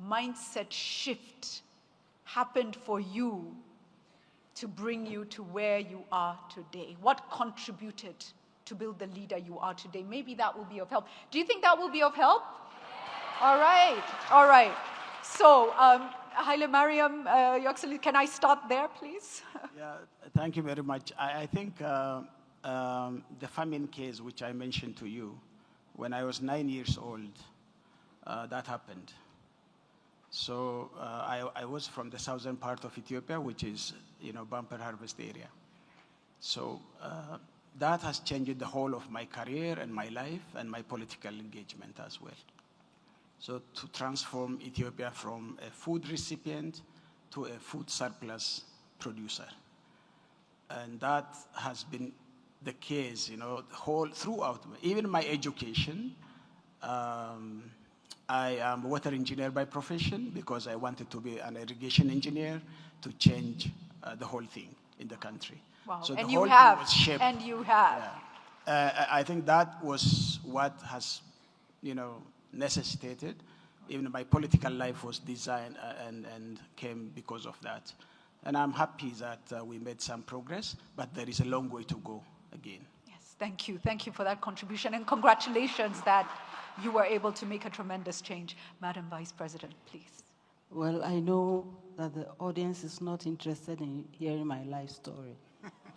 mindset shift happened for you to bring you to where you are today? What contributed to build the leader you are today? Maybe that will be of help. Do you think that will be of help? All right, all right. So, Haile Mariam, Your Excellency, can I start there, please? Yeah, thank you very much. I think the famine case, which I mentioned to you, when I was 9 years old, that happened. So I was from the southern part of Ethiopia, which is, bumper harvest area. So that has changed the whole of my career and my life and my political engagement as well. So to transform Ethiopia from a food recipient to a food surplus producer. And that has been the case, throughout, even my education. I am a water engineer by profession because I wanted to be an irrigation engineer to change the whole thing in the country. Wow. So and the you whole have, thing was shaped. And you have. Yeah. I think that was what has, necessitated. Even my political life was designed and came because of that. And I'm happy that we made some progress, but there is a long way to go again. Yes, thank you. Thank you for that contribution, and congratulations that you were able to make a tremendous change. Madam Vice President, please. Well, I know that the audience is not interested in hearing my life story.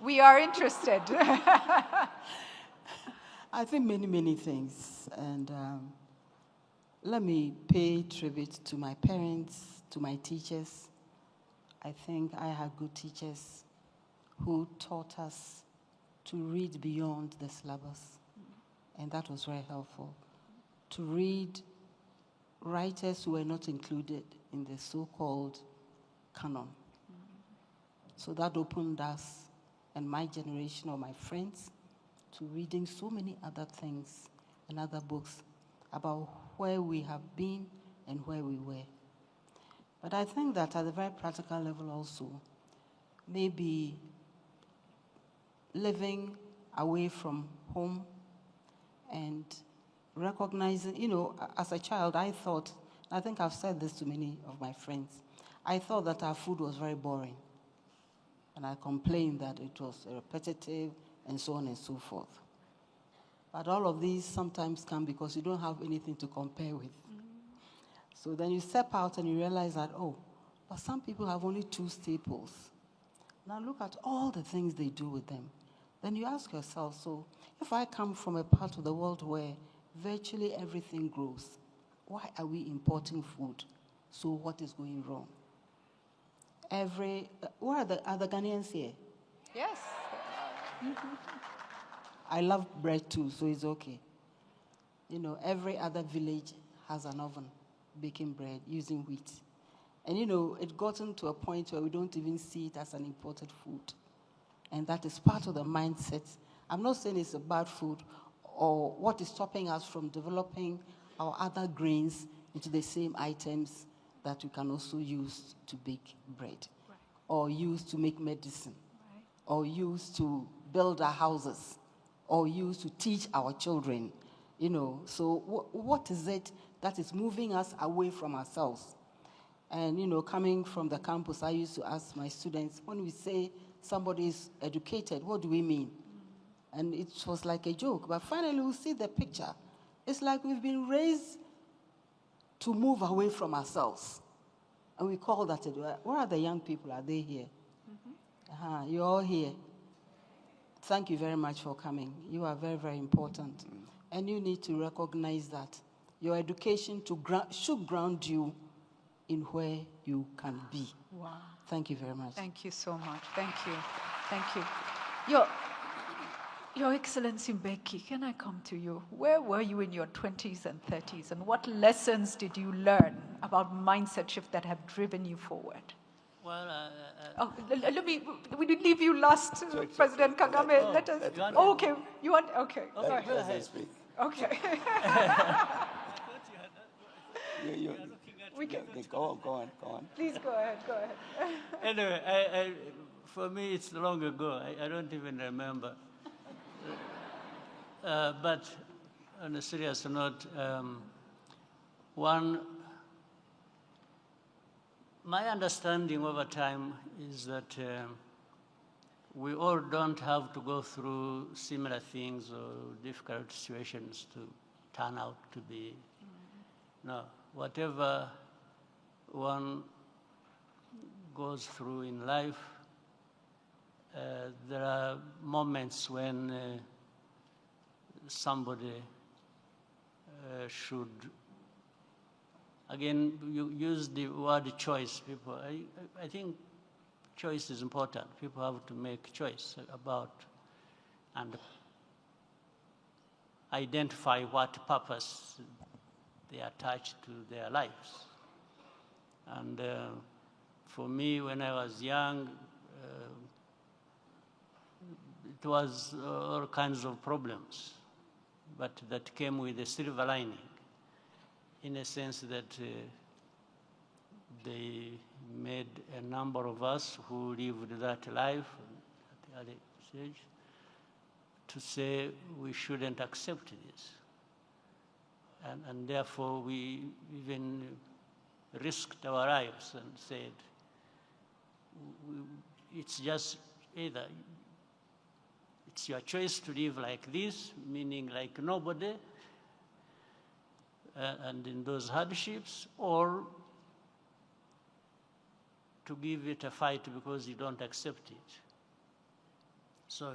We are interested. I think many things. And let me pay tribute to my parents, to my teachers. I think I had good teachers who taught us to read beyond the syllabus. And that was very helpful. To read writers who were not included in the so-called canon. So that opened us and my generation or my friends to reading so many other things and other books about where we have been and where we were. But I think that at a very practical level also, maybe living away from home and recognizing, as a child, I think I've said this to many of my friends, I thought that our food was very boring. And I complained that it was repetitive and so on and so forth. But all of these sometimes come because you don't have anything to compare with. So then you step out and you realize that, but some people have only 2 staples. Now look at all the things they do with them. Then you ask yourself, so if I come from a part of the world where virtually everything grows, why are we importing food? So what is going wrong? Where are the other Ghanaians here? Yes. I love bread too, so it's okay. Every other village has an oven baking bread using wheat. And it's gotten to a point where we don't even see it as an imported food. And that is part of the mindset. I'm not saying it's a bad food or what is stopping us from developing our other grains into the same items that we can also use to bake bread, right, or use to make medicine, right, or use to build our houses, or use to teach our children. So what is it that is moving us away from ourselves? And, coming from the campus, I used to ask my students, when we say somebody is educated, what do we mean? And it was like a joke. But finally, we see the picture. It's like we've been raised to move away from ourselves. And we call that, where are the young people? Are they here? You're all here. Thank you very much for coming. You are very, very important. And you need to recognize that your education should ground you in where you can be. Wow. Thank you very much. Thank you so much. Thank you. Thank you. Your Excellency Mbeki, can I come to you? Where were you in your 20s and 30s, and what lessons did you learn about mindset shift that have driven you forward? Well, we did leave you last, President Kagame. Let us. Okay, you want? Okay. Let us speak. Okay. We can. Go on. Please go ahead. Anyway, for me, it's long ago. I don't even remember. But on a serious note, my understanding over time is that we all don't have to go through similar things or difficult situations to turn out to be. No, whatever one goes through in life, there are moments when somebody should, again, you use the word choice. People, I think choice is important. People have to make choice about and identify what purpose they attach to their lives. And for me, when I was young, it was all kinds of problems, but that came with a silver lining, in a sense that they made a number of us who lived that life at the early stage to say we shouldn't accept this. And therefore we even risked our lives and said, it's just either it's your choice to live like this, meaning like nobody, and in those hardships, or to give it a fight because you don't accept it. So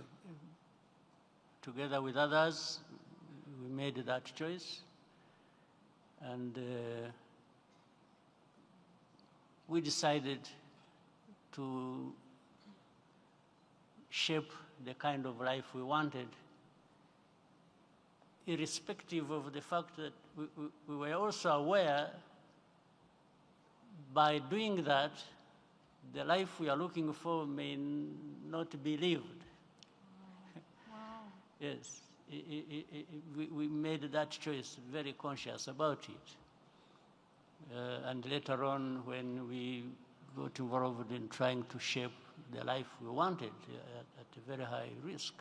together with others, we made that choice, and we decided to shape the kind of life we wanted, irrespective of the fact that we were also aware by doing that, the life we are looking for may not be lived. Wow. Yes, we made that choice, very conscious about it. And later on, when we got involved in trying to shape the life we wanted at a very high risk.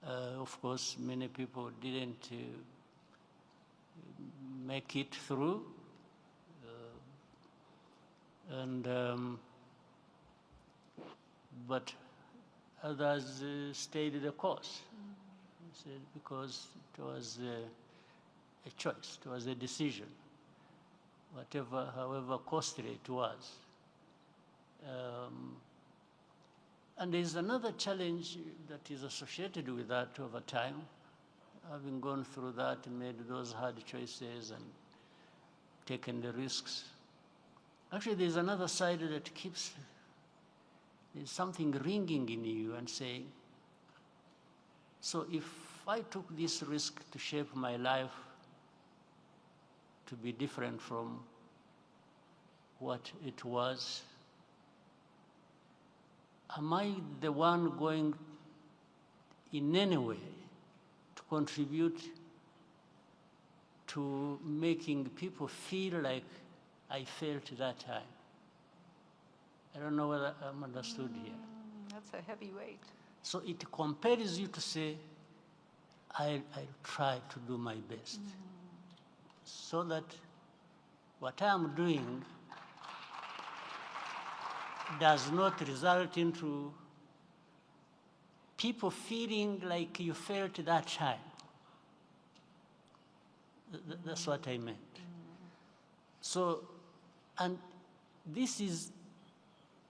Of course, many people didn't make it through, but others stayed the course. Because it was a choice, it was a decision, however costly it was. And there's another challenge that is associated with that over time. Having gone through that, made those hard choices and taken the risks. Actually, there's another side that there's something ringing in you and saying, so if I took this risk to shape my life to be different from what it was, am I the one going in any way to contribute to making people feel like I felt that time? I don't know whether I'm understood here. That's a heavy weight. So it compels you to say, I'll try to do my best, so that what I'm doing does not result into people feeling like you felt that time. That's what I meant. So And this is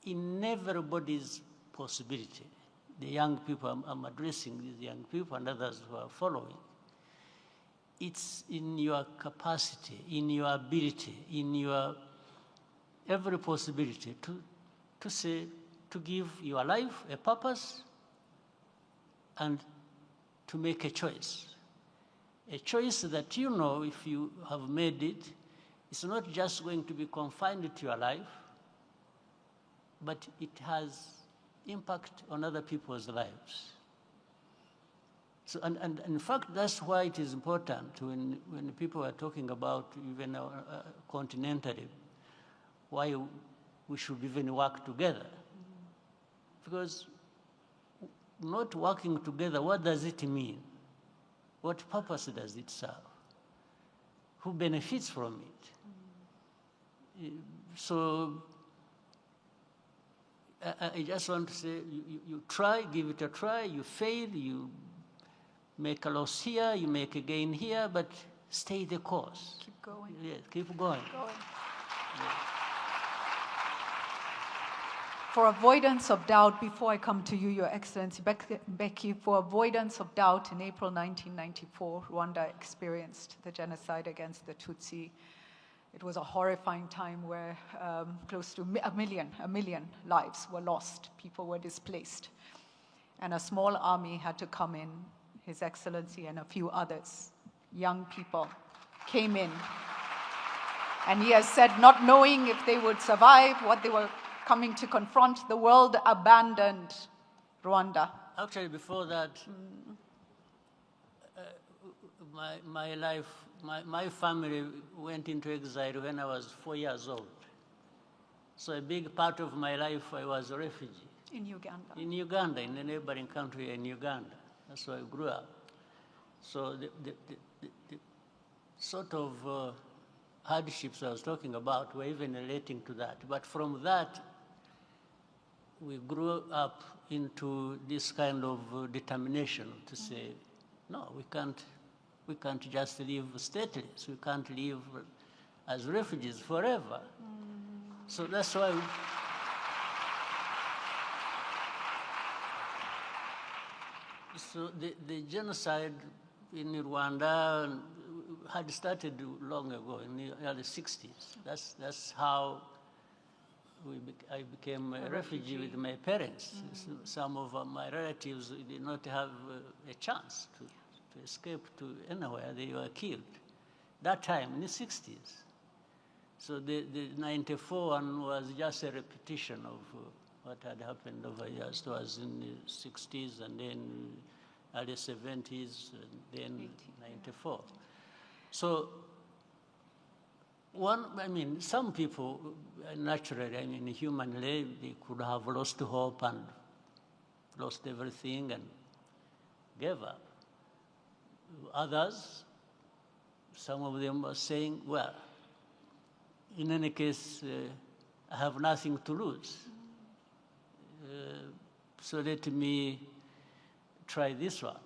in everybody's possibility. The young people, I'm addressing these young people and others who are following. It's in your capacity, in your ability, in your every possibility to say, to give your life a purpose and to make a choice. A choice that you know if you have made it, it's not just going to be confined to your life, but it has impact on other people's lives. So, and in fact, that's why it is important when people are talking about even continentally, why we should even work together. Because not working together, what does it mean? What purpose does it serve? Who benefits from it? So I just want to say, you try, give it a try, you fail, you make a loss here, you make a gain here, but stay the course. Keep going. Yes, keep going. Keep going. Yeah. For avoidance of doubt, before I come to you, Your Excellency, Becky, for avoidance of doubt, in April 1994, Rwanda experienced the genocide against the Tutsi. It was a horrifying time where close to a million lives were lost. People were displaced. And a small army had to come in. His Excellency and a few others, young people, came in. And he has said, not knowing if they would survive, what they were coming to confront, the world abandoned Rwanda. Actually, before that, my family went into exile when I was 4 years old. So a big part of my life, I was a refugee. In Uganda. In Uganda, in the neighboring country in Uganda. That's where I grew up. So the sort of hardships I was talking about were even relating to that. But from that, we grew up into this kind of determination to say, no, we can't just live stateless. We can't live as refugees forever. So that's why so the genocide in Rwanda had started long ago, in the early 60s. That's how I became a refugee with my parents. Some of my relatives did not have a chance to escape to anywhere. They were killed. That time, in the 60s. So the 94 one was just a repetition of what had happened over years. It was in the 60s and then early 70s and then 94. So some people, naturally, humanly, they could have lost hope and lost everything and gave up. Others, some of them were saying, well, in any case, I have nothing to lose. So let me try this one.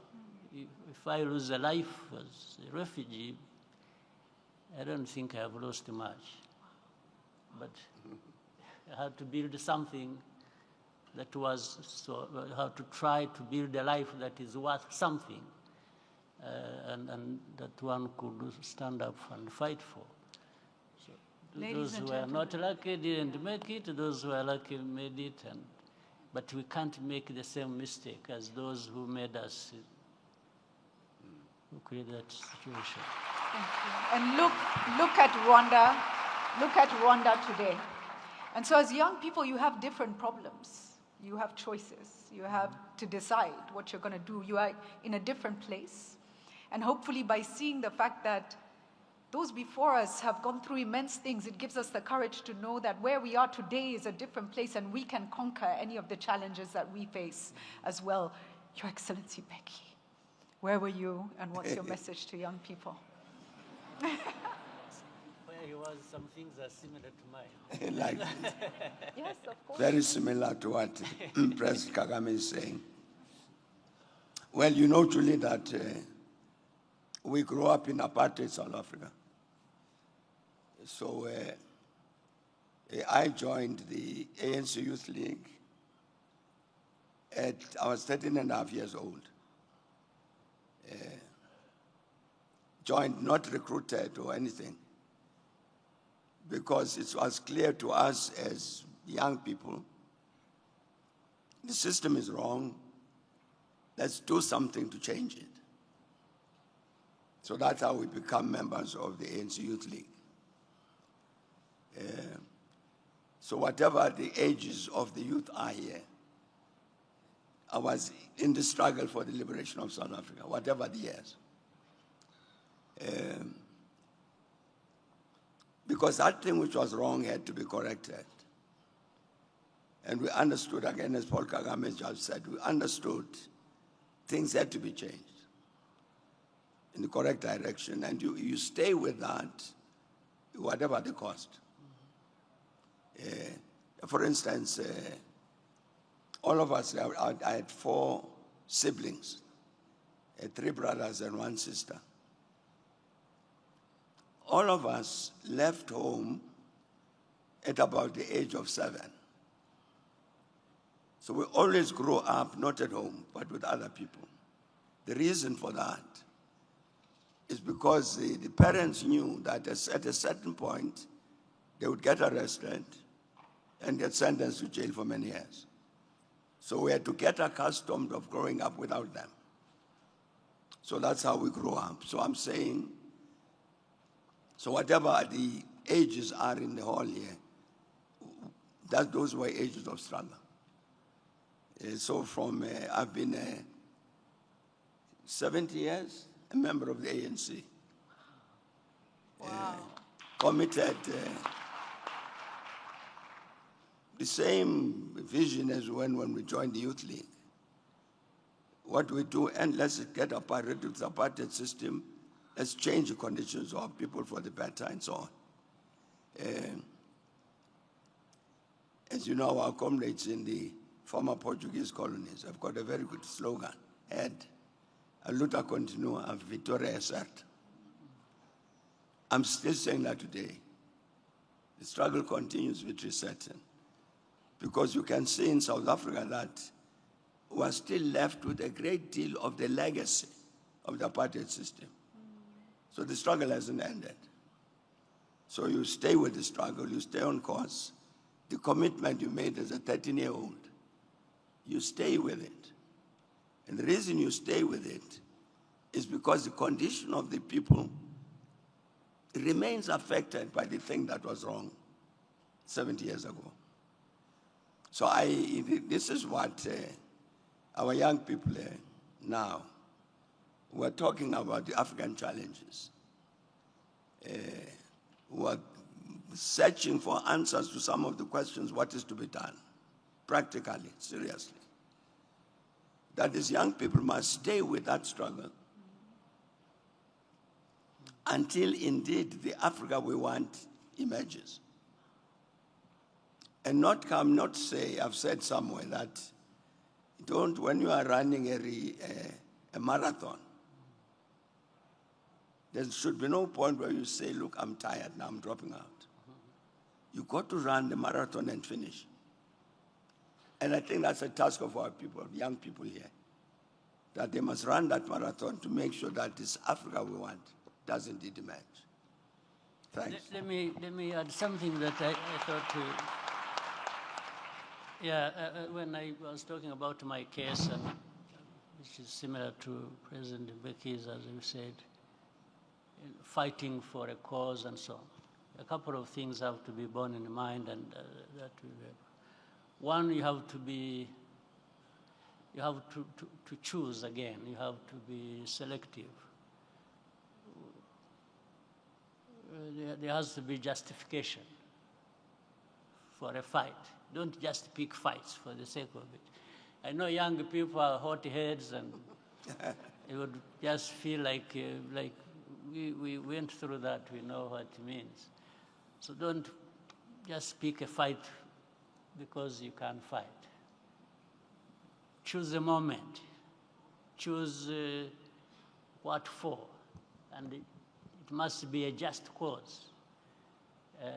If I lose a life as a refugee, I don't think I have lost much. But I had to build something that was, so I had to try to build a life that is worth something, and that one could stand up and fight for. So those who were not lucky didn't make it, those who were lucky made it, but we can't make the same mistake as those who made us who created that situation. Thank you. And look at Rwanda. Look at Rwanda today. And so as young people, you have different problems. You have choices. You have to decide what you're going to do. You are in a different place. And hopefully by seeing the fact that those before us have gone through immense things, it gives us the courage to know that where we are today is a different place and we can conquer any of the challenges that we face as well. Your Excellency Becky, where were you and what's your message to young people? Where he was, some things are similar to mine. Like, Yes, of course. very similar to what President Kagame is saying. Well, you know, Julie, that we grew up in apartheid South Africa. So I joined the ANC Youth League I was 13 and a half years old. Joined, not recruited or anything, because it was clear to us as young people, the system is wrong, let's do something to change it. So that's how we become members of the ANC Youth League. So whatever the ages of the youth are here, I was in the struggle for the liberation of South Africa, whatever the years. Because that thing which was wrong had to be corrected. And we understood, again, as Paul Kagame just said, we understood things had to be changed in the correct direction, and you stay with that, whatever the cost. For instance, all of us, I had 4 siblings, 3 brothers and 1 sister. All of us left home at about the age of 7. So we always grow up not at home, but with other people. The reason for that is because the parents knew that at a certain point, they would get arrested and get sentenced to jail for many years. So we had to get accustomed of growing up without them. So that's how we grew up. So I'm saying, so whatever the ages are in the hall here, those were ages of struggle. So I've been 70 years a member of the ANC. Wow. Committed the same vision as when we joined the Youth League. What we do, and let's get rid of the apartheid system, let's change the conditions of people for the better and so on. As you know, our comrades in the former Portuguese colonies have got a very good slogan, a luta continua, a vitória é certa. I'm still saying that today. The struggle continues, victory is certain. Because you can see in South Africa that we are still left with a great deal of the legacy of the apartheid system. So the struggle hasn't ended. So you stay with the struggle, you stay on course. The commitment you made as a 13-year-old, you stay with it. And the reason you stay with it is because the condition of the people remains affected by the thing that was wrong 70 years ago. So this is what our young people now, we're talking about the African challenges. We're searching for answers to some of the questions, what is to be done, practically, seriously. That is, young people must stay with that struggle until indeed the Africa we want emerges. And not say, I've said somewhere that when you are running a marathon, there should be no point where you say, look, I'm tired, now I'm dropping out. You've got to run the marathon and finish. And I think that's a task of our people, young people here, that they must run that marathon to make sure that this Africa we want does indeed emerge. Thanks. Let me add something that I thought. When I was talking about my case, and which is similar to President Mbeki's, as you said, fighting for a cause and so on. A couple of things have to be borne in mind, and that will help. One, you have to choose again. You have to be selective. There has to be justification for a fight. Don't just pick fights for the sake of it. I know young people are hot heads, and it would just feel like we went through that. We know what it means. So don't just pick a fight because you can't fight. Choose a moment. Choose what for. And it must be a just cause.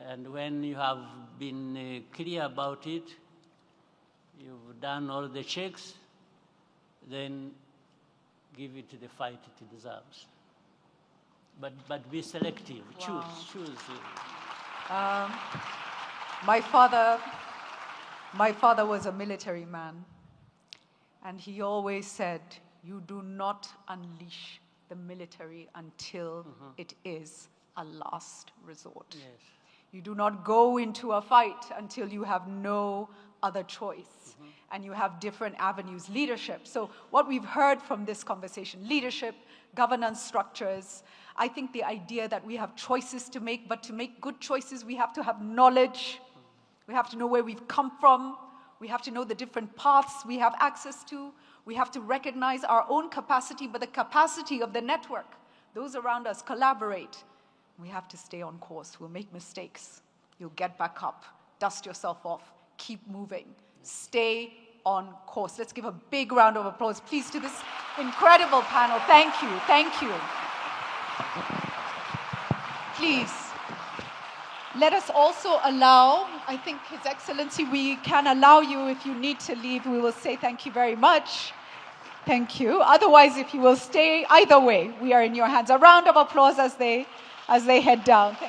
And when you have been clear about it, you've done all the checks, then give it the fight it deserves. But be selective. Wow. Choose. My father was a military man, and he always said, you do not unleash the military until it is a last resort. Yes. You do not go into a fight until you have no other choice, and you have different avenues. Leadership. So what we've heard from this conversation, leadership, governance structures, I think the idea that we have choices to make, but to make good choices, we have to have knowledge. We have to know where we've come from. We have to know the different paths we have access to. We have to recognize our own capacity, but the capacity of the network. Those around us collaborate. We have to stay on course. We'll make mistakes. You'll get back up. Dust yourself off. Keep moving. Stay on course. Let's give a big round of applause, please, to this incredible panel. Thank you. Thank you. Please, let us also allow, I think, His Excellency, we can allow you if you need to leave. We will say thank you very much. Thank you. Otherwise, if you will stay, either way, we are in your hands. A round of applause as they head down. Thank you.